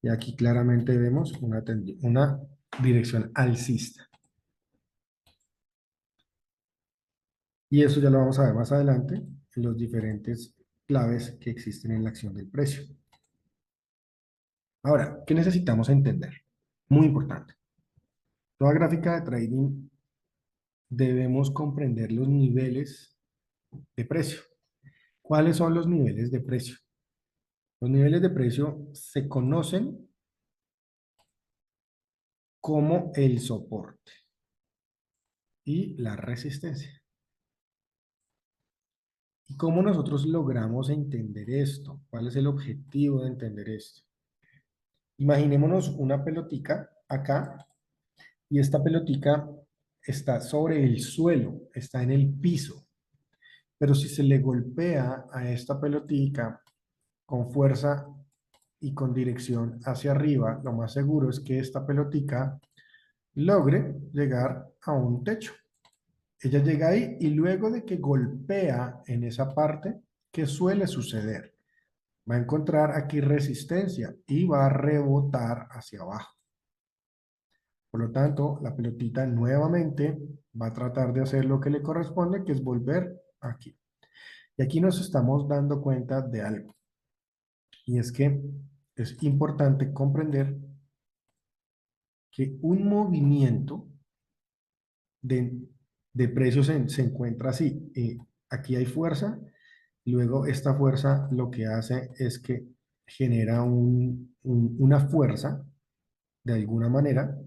Y aquí claramente vemos una dirección alcista. Y eso ya lo vamos a ver más adelante en los diferentes claves que existen en la acción del precio. Ahora, ¿qué necesitamos entender? Muy importante. Toda gráfica de trading debemos comprender los niveles de precio. ¿Cuáles son los niveles de precio? Los niveles de precio se conocen como el soporte y la resistencia. ¿Y cómo nosotros logramos entender esto? ¿Cuál es el objetivo de entender esto? Imaginémonos una pelotica acá y esta pelotica está sobre el suelo, está en el piso. Pero si se le golpea a esta pelotica con fuerza y con dirección hacia arriba, lo más seguro es que esta pelotica logre llegar a un techo. Ella llega ahí y luego de que golpea en esa parte, ¿qué suele suceder? Va a encontrar aquí resistencia y va a rebotar hacia abajo. Por lo tanto, la pelotita nuevamente va a tratar de hacer lo que le corresponde, que es volver aquí. Y aquí nos estamos dando cuenta de algo. Y es que es importante comprender que un movimiento de, de precios se encuentra así. Aquí hay fuerza, luego esta fuerza lo que hace es que genera una fuerza de alguna manera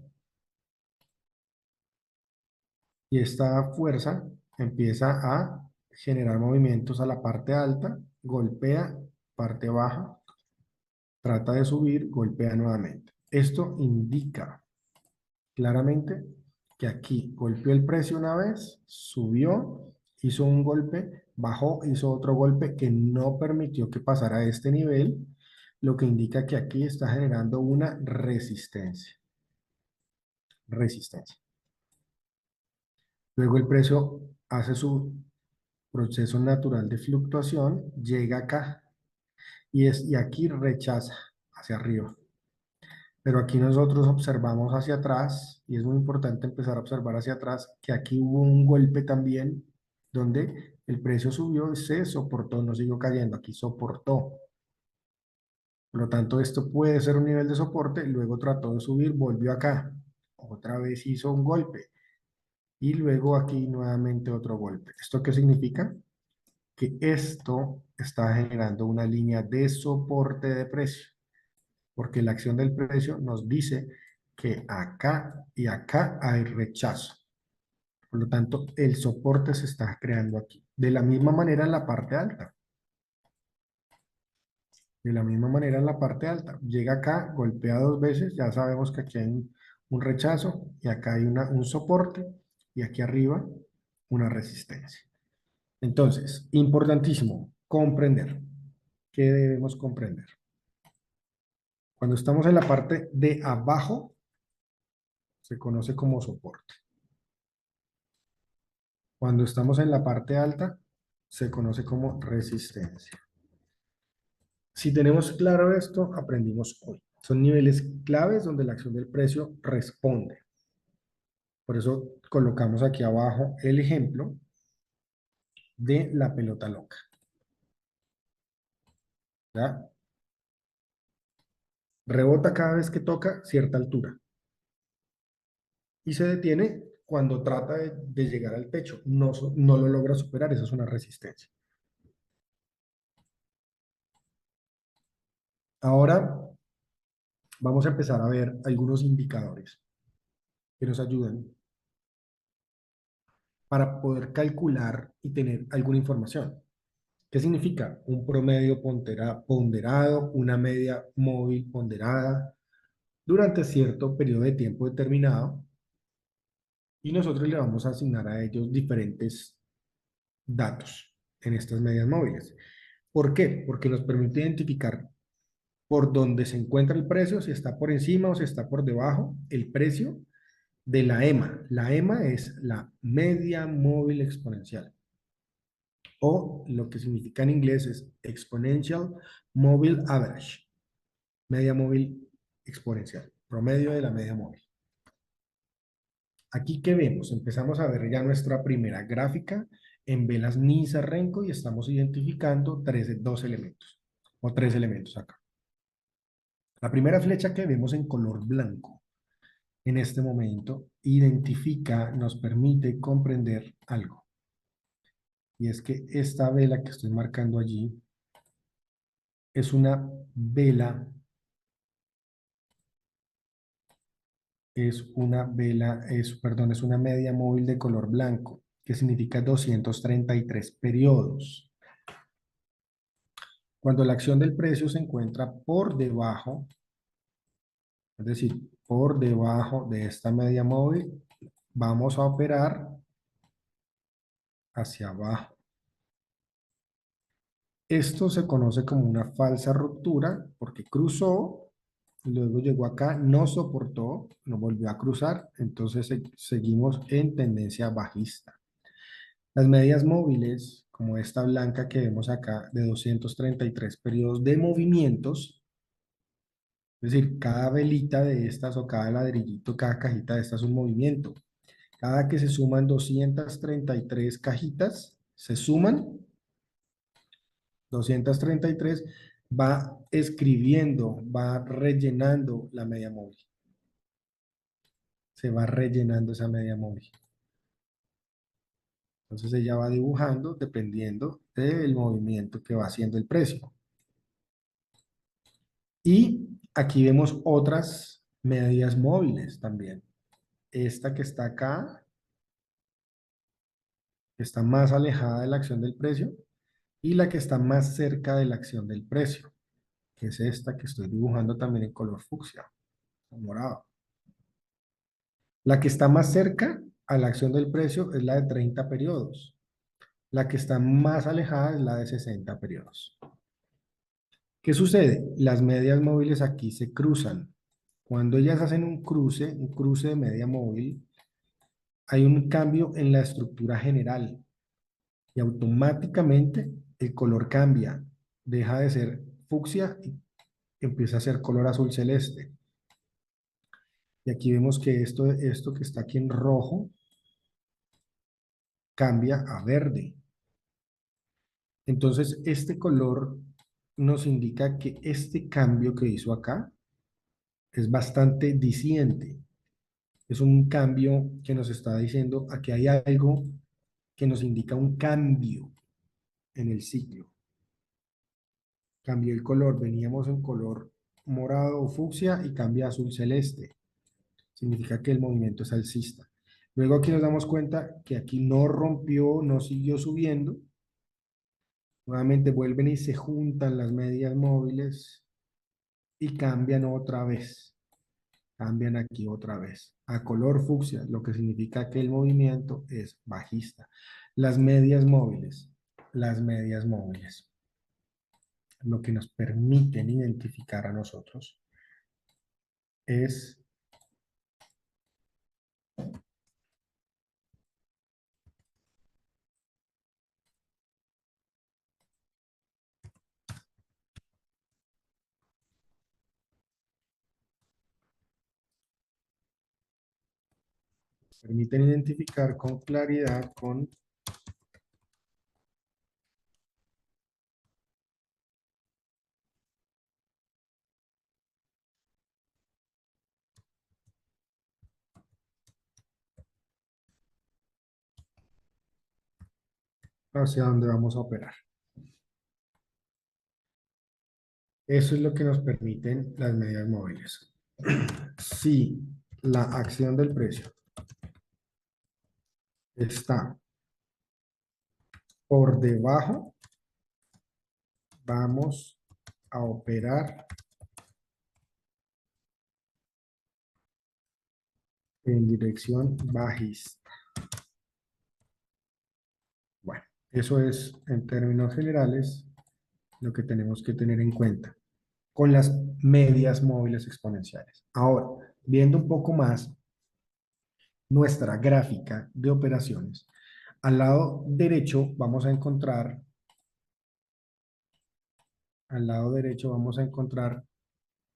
y esta fuerza empieza a generar movimientos a la parte alta, golpea, parte baja, trata de subir, golpea nuevamente. Esto indica claramente que aquí golpeó el precio una vez, subió, hizo un golpe, bajó, hizo otro golpe que no permitió que pasara a este nivel, lo que indica que aquí está generando una resistencia. Resistencia. Luego el precio hace su proceso natural de fluctuación, llega acá y aquí rechaza hacia arriba. Pero aquí nosotros observamos hacia atrás, y es muy importante empezar a observar hacia atrás, que aquí hubo un golpe también donde el precio subió y se soportó, no siguió cayendo, aquí soportó. Por lo tanto, esto puede ser un nivel de soporte, luego trató de subir, volvió acá, otra vez hizo un golpe, y luego aquí nuevamente otro golpe. ¿Esto qué significa? Que esto está generando una línea de soporte de precio, porque la acción del precio nos dice que acá y acá hay rechazo. Por lo tanto, el soporte se está creando aquí. De la misma manera en la parte alta. De la misma manera en la parte alta. Llega acá, golpea dos veces, ya sabemos que aquí hay un rechazo y acá hay un soporte y aquí arriba una resistencia. Entonces, importantísimo, comprender. ¿Qué debemos comprender? Cuando estamos en la parte de abajo, se conoce como soporte. Cuando estamos en la parte alta, se conoce como resistencia. Si tenemos claro esto, aprendimos hoy. Son niveles claves donde la acción del precio responde. Por eso colocamos aquí abajo el ejemplo de la pelota loca. ¿Ya? Rebota cada vez que toca cierta altura y se detiene cuando trata de llegar al techo. No, no lo logra superar, esa es una resistencia. Ahora vamos a empezar a ver algunos indicadores que nos ayudan para poder calcular y tener alguna información. ¿Qué significa? Un promedio ponderado, una media móvil ponderada durante cierto periodo de tiempo determinado y nosotros le vamos a asignar a ellos diferentes datos en estas medias móviles. ¿Por qué? Porque nos permite identificar por dónde se encuentra el precio, si está por encima o si está por debajo, el precio de la EMA. La EMA es la media móvil exponencial, o lo que significa en inglés es Exponential Mobile Average, media móvil exponencial, promedio de la media móvil. Aquí que vemos, empezamos a ver ya nuestra primera gráfica en velas Nisa Renko y estamos identificando dos elementos, o tres elementos acá. La primera flecha que vemos en color blanco en este momento identifica, nos permite comprender algo. Y es que esta vela que estoy marcando allí es una vela, perdón, es una media móvil de color blanco, que significa 233 periodos. Cuando la acción del precio se encuentra por debajo, es decir, por debajo de esta media móvil, vamos a operar hacia abajo. Esto se conoce como una falsa ruptura porque cruzó, luego llegó acá, no soportó, no volvió a cruzar, entonces seguimos en tendencia bajista. Las medias móviles, como esta blanca que vemos acá, de 233 periodos de movimientos, es decir, cada velita de estas o cada ladrillito, cada cajita de estas es un movimiento. Cada que se suman 233 cajitas, se suman 233, va escribiendo, va rellenando la media móvil. Se va rellenando esa media móvil. Entonces ella va dibujando dependiendo del movimiento que va haciendo el precio. Y aquí vemos otras medias móviles también. Esta que está acá, que está más alejada de la acción del precio, y la que está más cerca de la acción del precio, que es esta que estoy dibujando también en color fucsia, morado. La que está más cerca a la acción del precio es la de 30 periodos. La que está más alejada es la de 60 periodos. ¿Qué sucede? Las medias móviles aquí se cruzan. Cuando ellas hacen un cruce de media móvil, hay un cambio en la estructura general y automáticamente el color cambia. Deja de ser fucsia y empieza a ser color azul celeste. Y aquí vemos que esto que está aquí en rojo cambia a verde. Entonces, este color nos indica que este cambio que hizo acá es bastante diciente. Es un cambio que nos está diciendo aquí hay algo que nos indica un cambio en el ciclo. Cambió el color, veníamos en color morado o fucsia y cambia a azul celeste. significa que el movimiento es alcista. Luego aquí nos damos cuenta que aquí no rompió, no siguió subiendo. Nuevamente vuelven y se juntan las medias móviles y cambian otra vez. Cambian aquí otra vez a color fucsia, lo que significa que el movimiento es bajista. Las medias móviles, lo que nos permiten identificar a nosotros es permiten identificar con claridad con hacia dónde vamos a operar. Eso es lo que nos permiten las medias móviles. Si la acción del precio está por debajo, vamos a operar en dirección bajista. Bueno, eso es en términos generales lo que tenemos que tener en cuenta con las medias móviles exponenciales. Ahora, viendo un poco más nuestra gráfica de operaciones, al lado derecho vamos a encontrar,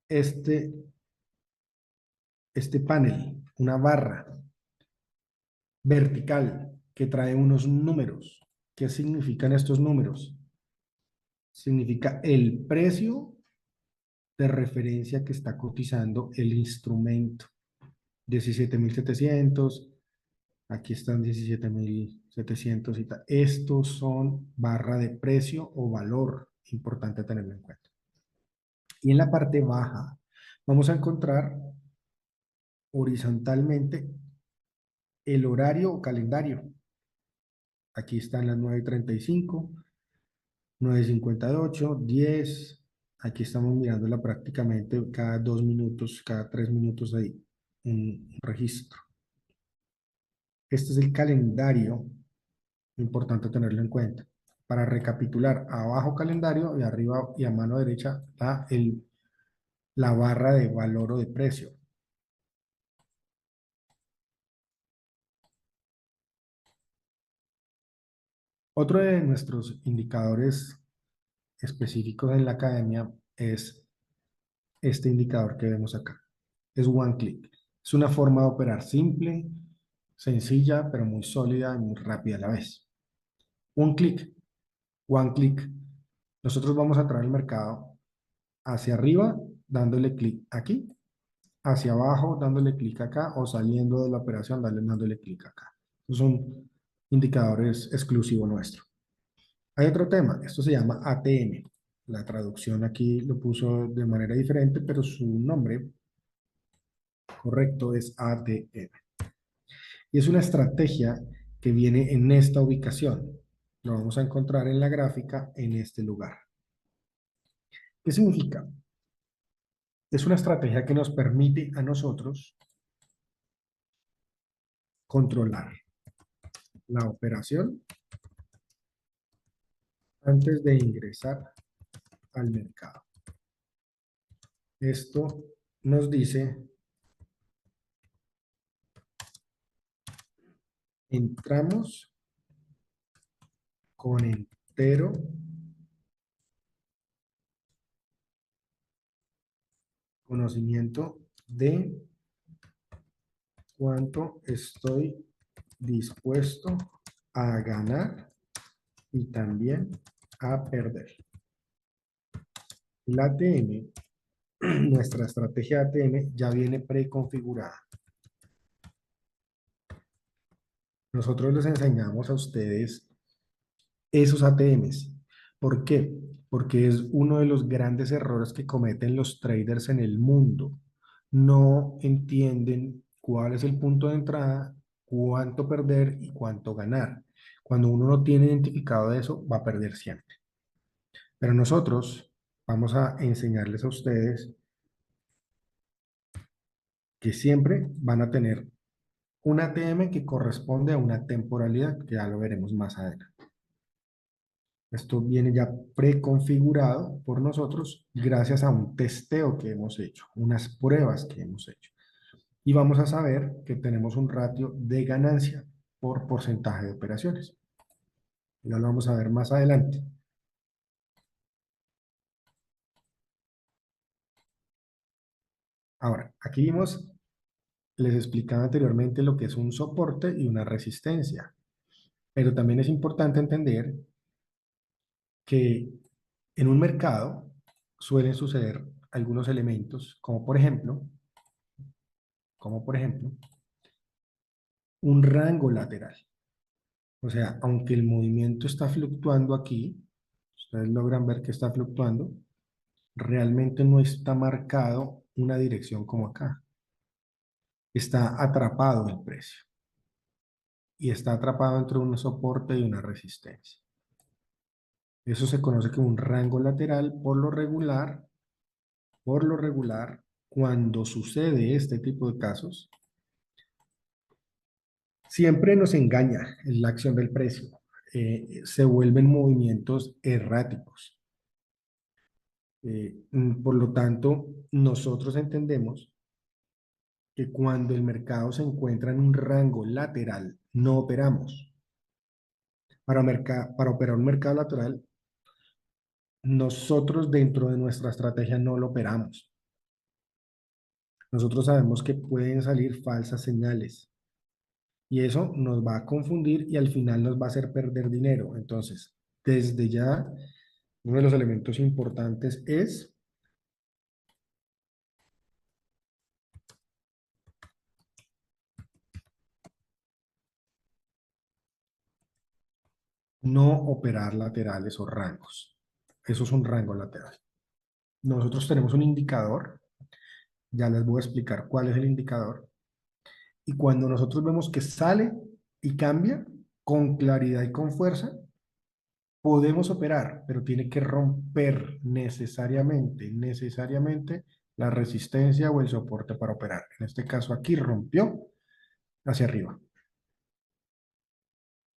este, este panel, una barra vertical que trae unos números. ¿Qué significan estos números? Significa el precio de referencia que está cotizando el instrumento. 17.700, aquí están 17.700 y tal. Estos son barra de precio o valor, importante tenerlo en cuenta. Y en la parte baja vamos a encontrar horizontalmente el horario o calendario. Aquí están las 9:35, 9:58, 10. Aquí estamos mirándola prácticamente cada 2 minutos, cada 3 minutos ahí, un registro. Este es el calendario, importante tenerlo en cuenta. Para recapitular, abajo calendario y arriba y a mano derecha está la barra de valor o de precio. Otro de nuestros indicadores específicos en la academia es este indicador que vemos acá. Es one click. Es una forma de operar simple, sencilla, pero muy sólida y muy rápida a la vez. Un clic, one click. Nosotros vamos a entrar al mercado hacia arriba, dándole clic aquí, hacia abajo, dándole clic acá, o saliendo de la operación, dándole clic acá. Estos son indicadores exclusivos nuestros. Hay otro tema, esto se llama ATM. La traducción aquí lo puso de manera diferente, pero su nombre correcto es ATM. Y es una estrategia que viene en esta ubicación. Lo vamos a encontrar en la gráfica en este lugar. ¿Qué significa? Es una estrategia que nos permite a nosotros controlar la operación antes de ingresar al mercado. Esto nos dice, entramos con entero conocimiento de cuánto estoy dispuesto a ganar y también a perder. La ATM, nuestra estrategia ATM ya viene preconfigurada. Nosotros les enseñamos a ustedes esos ATMs. ¿Por qué? Porque es uno de los grandes errores que cometen los traders en el mundo. No entienden cuál es el punto de entrada, cuánto perder y cuánto ganar. Cuando uno no tiene identificado eso, va a perder siempre. Pero nosotros vamos a enseñarles a ustedes que siempre van a tener un ATM que corresponde a una temporalidad, que ya lo veremos más adelante. Esto viene ya preconfigurado por nosotros gracias a un testeo que hemos hecho, unas pruebas que hemos hecho. Y vamos a saber que tenemos un ratio de ganancia por porcentaje de operaciones. Ya lo vamos a ver más adelante. Ahora, aquí vimos, les explicaba anteriormente lo que es un soporte y una resistencia. Pero también es importante entender que en un mercado suelen suceder algunos elementos, como por ejemplo, un rango lateral. O sea, aunque el movimiento está fluctuando aquí, ustedes logran ver que está fluctuando, realmente no está marcado una dirección como acá. Está atrapado el precio y está atrapado entre un soporte y una resistencia. Eso se conoce como un rango lateral. Por lo regular, cuando sucede este tipo de casos, siempre nos engaña la acción del precio. Se vuelven movimientos erráticos. Por lo tanto, nosotros entendemos que cuando el mercado se encuentra en un rango lateral, no operamos. Para operar un mercado lateral, nosotros dentro de nuestra estrategia no lo operamos. Nosotros sabemos que pueden salir falsas señales y eso nos va a confundir y al final nos va a hacer perder dinero. Entonces, desde ya, uno de los elementos importantes es no operar laterales o rangos. Eso es un rango lateral. Nosotros tenemos un indicador, ya les voy a explicar cuál es el indicador, y cuando nosotros vemos que sale y cambia con claridad y con fuerza, podemos operar, pero tiene que romper necesariamente la resistencia o el soporte para operar. En este caso aquí rompió hacia arriba.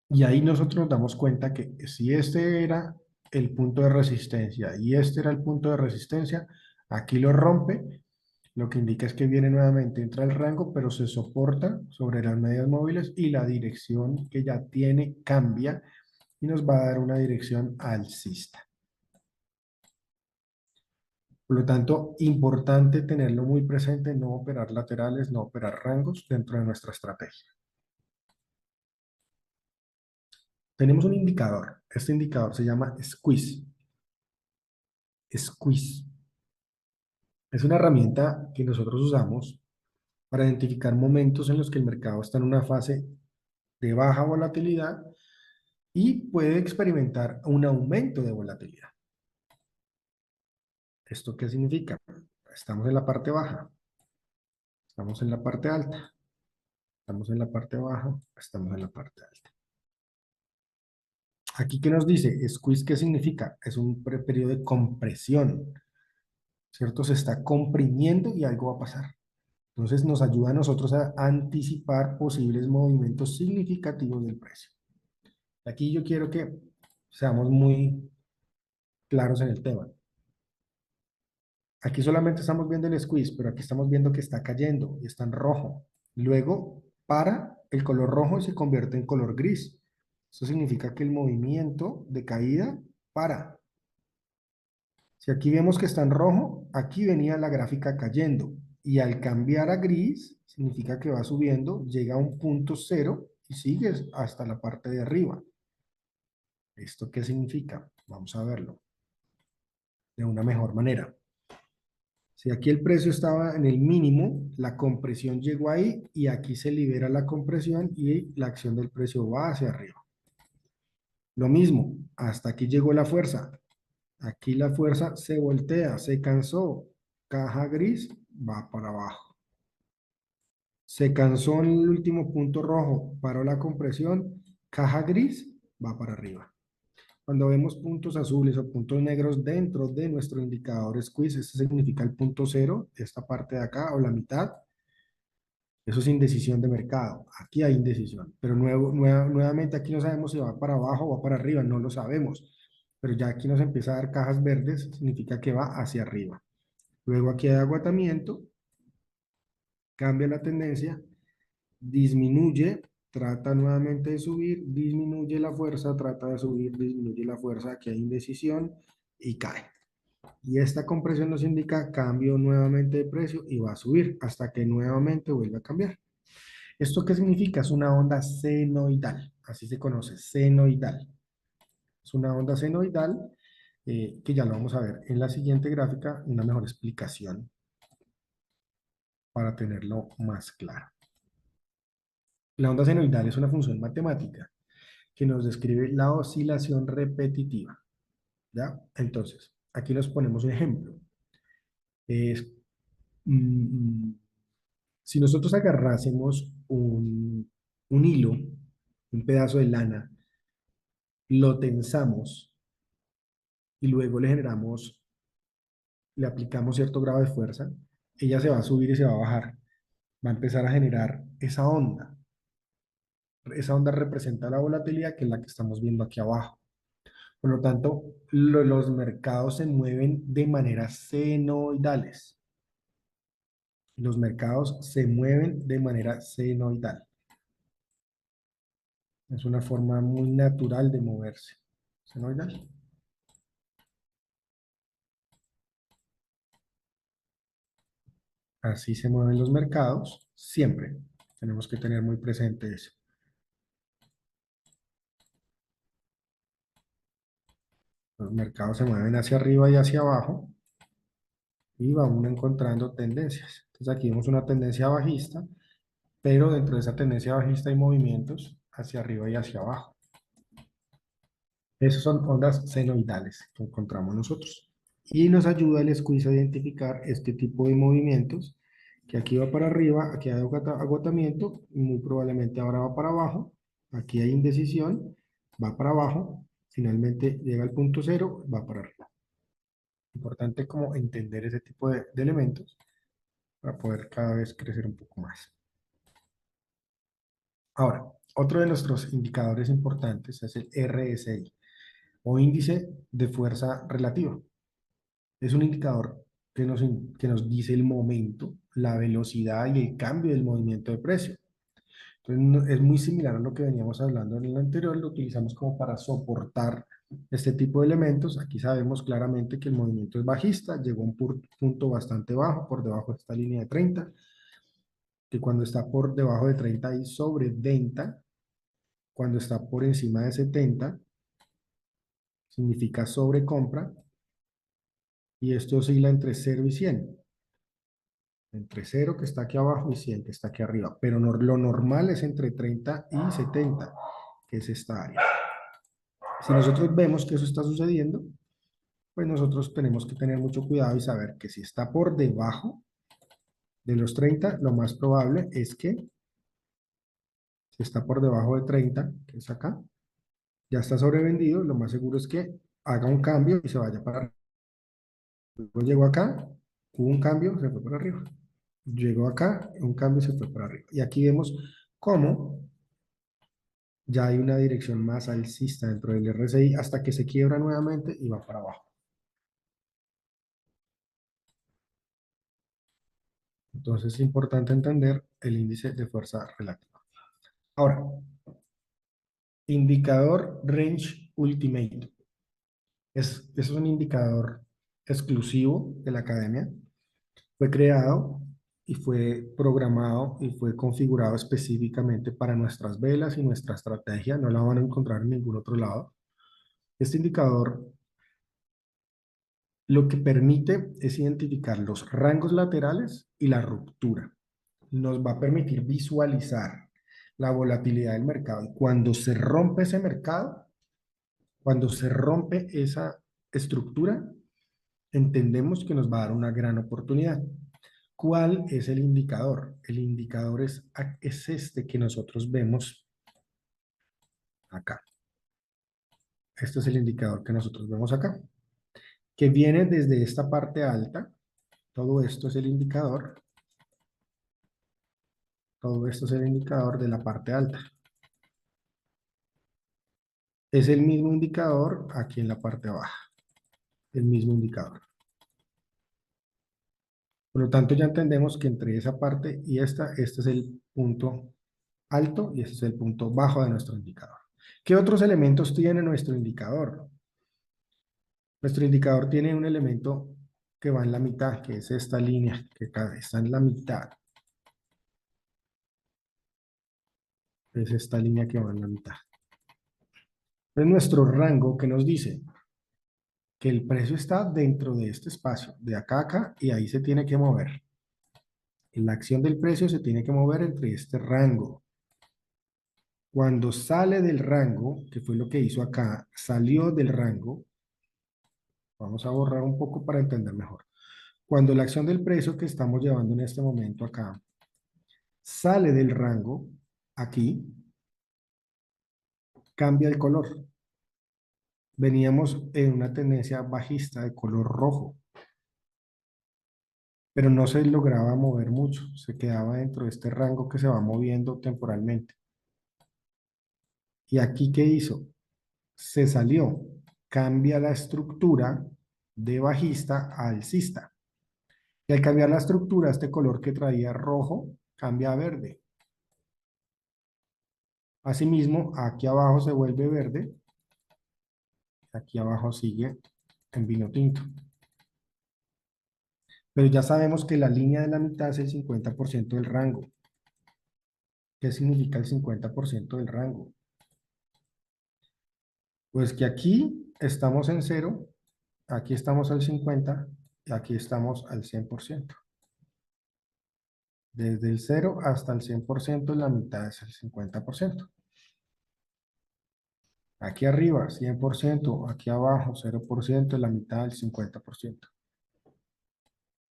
Y ahí nosotros nos damos cuenta que si este era el punto de resistencia y este era el punto de resistencia, aquí lo rompe, lo que indica es que viene nuevamente, entra el rango, pero se soporta sobre las medias móviles y la dirección que ya tiene cambia y nos va a dar una dirección alcista. Por lo tanto, importante tenerlo muy presente, no operar laterales, no operar rangos dentro de nuestra estrategia. Tenemos un indicador. Este indicador se llama squeeze. Squeeze. Es una herramienta que nosotros usamos para identificar momentos en los que el mercado está en una fase de baja volatilidad y puede experimentar un aumento de volatilidad. ¿Esto qué significa? Estamos en la parte baja, estamos en la parte alta, estamos en la parte baja, estamos en la parte alta. Aquí, ¿qué nos dice? Squeeze, ¿qué significa? Es un periodo de compresión, ¿cierto? Se está comprimiendo y algo va a pasar. Entonces nos ayuda a nosotros a anticipar posibles movimientos significativos del precio. Aquí yo quiero que seamos muy claros en el tema. Aquí solamente estamos viendo el squeeze, pero aquí estamos viendo que está cayendo y está en rojo. Luego para el color rojo y se convierte en color gris. Eso significa que el movimiento de caída para. Si aquí vemos que está en rojo, aquí venía la gráfica cayendo. Y al cambiar a gris, significa que va subiendo, llega a un punto cero y sigue hasta la parte de arriba. ¿Esto qué significa? Vamos a verlo de una mejor manera. Si aquí el precio estaba en el mínimo, la compresión llegó ahí y aquí se libera la compresión y la acción del precio va hacia arriba. Lo mismo, hasta aquí llegó la fuerza. Aquí la fuerza se voltea, se cansó. Caja gris va para abajo. Se cansó en el último punto rojo, paró la compresión, caja gris, va para arriba. Cuando vemos puntos azules o puntos negros dentro de nuestro indicador squeeze, este significa el punto cero, esta parte de acá o la mitad. Eso es indecisión de mercado. Aquí hay indecisión, pero nuevamente aquí no sabemos si va para abajo o va para arriba, no lo sabemos. Pero ya aquí nos empieza a dar cajas verdes, significa que va hacia arriba. Luego aquí hay agotamiento, cambia la tendencia, disminuye, trata nuevamente de subir, disminuye la fuerza, trata de subir, disminuye la fuerza, aquí hay indecisión y cae. Y esta compresión nos indica cambio nuevamente de precio y va a subir hasta que nuevamente vuelva a cambiar. ¿Esto qué significa? Es una onda senoidal, así se conoce, senoidal. Es una onda senoidal que ya lo vamos a ver en la siguiente gráfica, una mejor explicación para tenerlo más claro. La onda senoidal es una función matemática que nos describe la oscilación repetitiva, ¿ya? Entonces, aquí nos ponemos un ejemplo. Es, mm, si nosotros agarrásemos un hilo, un pedazo de lana, lo tensamos y luego le generamos, le aplicamos cierto grado de fuerza, ella se va a subir y se va a bajar. Va a empezar a generar esa onda. Esa onda representa la volatilidad que es la que estamos viendo aquí abajo. Por lo tanto, los mercados se mueven de manera senoidales. Los mercados se mueven de manera senoidal. Es una forma muy natural de moverse. Senoidal. Así se mueven los mercados siempre. Tenemos que tener muy presente eso. Los mercados se mueven hacia arriba y hacia abajo y va uno encontrando tendencias. Entonces aquí vemos una tendencia bajista, pero dentro de esa tendencia bajista hay movimientos hacia arriba y hacia abajo. Esas son ondas senoidales que encontramos nosotros. Y nos ayuda el squeeze a identificar este tipo de movimientos, que aquí va para arriba, aquí hay agotamiento, muy probablemente ahora va para abajo, aquí hay indecisión, va para abajo, finalmente llega al punto cero, va para arriba. Importante como entender ese tipo de elementos para poder cada vez crecer un poco más. Ahora, otro de nuestros indicadores importantes es el RSI o índice de fuerza relativa. Es un indicador que nos dice el momento, la velocidad y el cambio del movimiento de precio. Entonces, es muy similar a lo que veníamos hablando en el anterior, lo utilizamos como para soportar este tipo de elementos. Aquí sabemos claramente que el movimiento es bajista, llegó a un punto bastante bajo, por debajo de esta línea de 30, que cuando está por debajo de 30 hay sobreventa, cuando está por encima de 70 significa sobrecompra, y esto oscila entre 0 y 100. Entre 0 que está aquí abajo y 100 que está aquí arriba, pero lo normal es entre 30 y 70, que es esta área. Si nosotros vemos que eso está sucediendo, pues nosotros tenemos que tener mucho cuidado y saber que si está por debajo de los 30, lo más probable es que si está por debajo de 30, que es acá, ya está sobrevendido, lo más seguro es que haga un cambio y se vaya para arriba. Luego llegó acá, hubo un cambio, se fue para arriba. Llegó acá, un cambio y se fue para arriba. Y aquí vemos cómo ya hay una dirección más alcista dentro del RSI hasta que se quiebra nuevamente y va para abajo. Entonces es importante entender el índice de fuerza relativa. Ahora, indicador Range Ultimate. Es un indicador exclusivo de la academia. Fue creado y fue programado y fue configurado específicamente para nuestras velas y nuestra estrategia. No la van a encontrar en ningún otro lado. Este indicador lo que permite es identificar los rangos laterales y la ruptura. Nos va a permitir visualizar la volatilidad del mercado. Y cuando se rompe ese mercado, cuando se rompe esa estructura, entendemos que nos va a dar una gran oportunidad. ¿Cuál es el indicador? El indicador es este que nosotros vemos acá. Este es el indicador que nosotros vemos acá, que viene desde esta parte alta. Todo esto es el indicador. Todo esto es el indicador de la parte alta. Es el mismo indicador aquí en la parte baja. El mismo indicador. Por lo tanto, ya entendemos que entre esa parte y esta, este es el punto alto y este es el punto bajo de nuestro indicador. ¿Qué otros elementos tiene nuestro indicador? Nuestro indicador tiene un elemento que va en la mitad, que es esta línea, que está en la mitad. Es esta línea que va en la mitad. Es nuestro rango que nos dice que el precio está dentro de este espacio, de acá a acá, y ahí se tiene que mover. La acción del precio se tiene que mover entre este rango. Cuando sale del rango, que fue lo que hizo acá, salió del rango, vamos a borrar un poco para entender mejor. Cuando la acción del precio que estamos llevando en este momento acá sale del rango, aquí, cambia el color. Veníamos en una tendencia bajista de color rojo, pero no se lograba mover mucho, se quedaba dentro de este rango que se va moviendo temporalmente. ¿Y aquí qué hizo? Se salió, cambia la estructura de bajista a alcista. Y al cambiar la estructura, este color que traía rojo cambia a verde. Asimismo, aquí abajo se vuelve verde, aquí abajo sigue en vino tinto. Pero ya sabemos que la línea de la mitad es el 50% del rango. ¿Qué significa el 50% del rango? Pues que aquí estamos en 0, aquí estamos al 50 y aquí estamos al 100%. Desde el 0 hasta el 100%, la mitad es el 50%. Aquí arriba, 100%, aquí abajo, 0%, la mitad del 50%.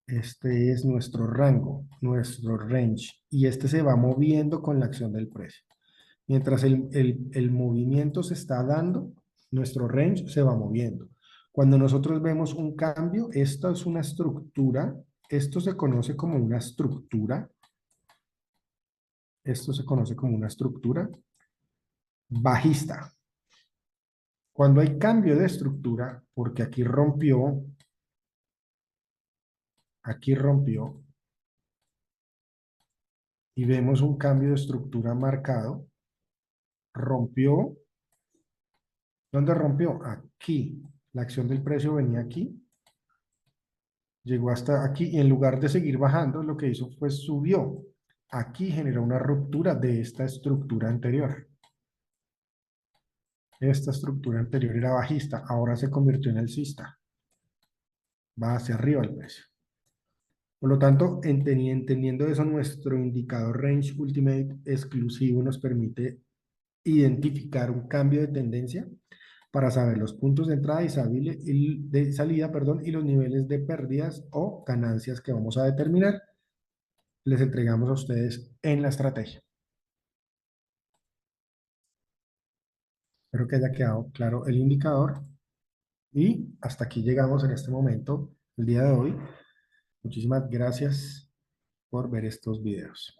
Este es nuestro rango, nuestro range, y este se va moviendo con la acción del precio. Mientras el movimiento se está dando, nuestro range se va moviendo. Cuando nosotros vemos un cambio, esto es una estructura, esto se conoce como una estructura, esto se conoce como una estructura bajista. Cuando hay cambio de estructura, porque aquí rompió, y vemos un cambio de estructura marcado, rompió, ¿dónde rompió? Aquí. La acción del precio venía aquí, llegó hasta aquí y en lugar de seguir bajando, lo que hizo fue subió. Aquí generó una ruptura de esta estructura anterior. Esta estructura anterior era bajista, ahora se convirtió en alcista. Va hacia arriba el precio. Por lo tanto, entendiendo eso, nuestro indicador Range Ultimate exclusivo nos permite identificar un cambio de tendencia para saber los puntos de entrada de salida, perdón, y los niveles de pérdidas o ganancias que vamos a determinar. Les entregamos a ustedes en la estrategia. Espero que haya quedado claro el indicador y hasta aquí llegamos en este momento, el día de hoy. Muchísimas gracias por ver estos videos.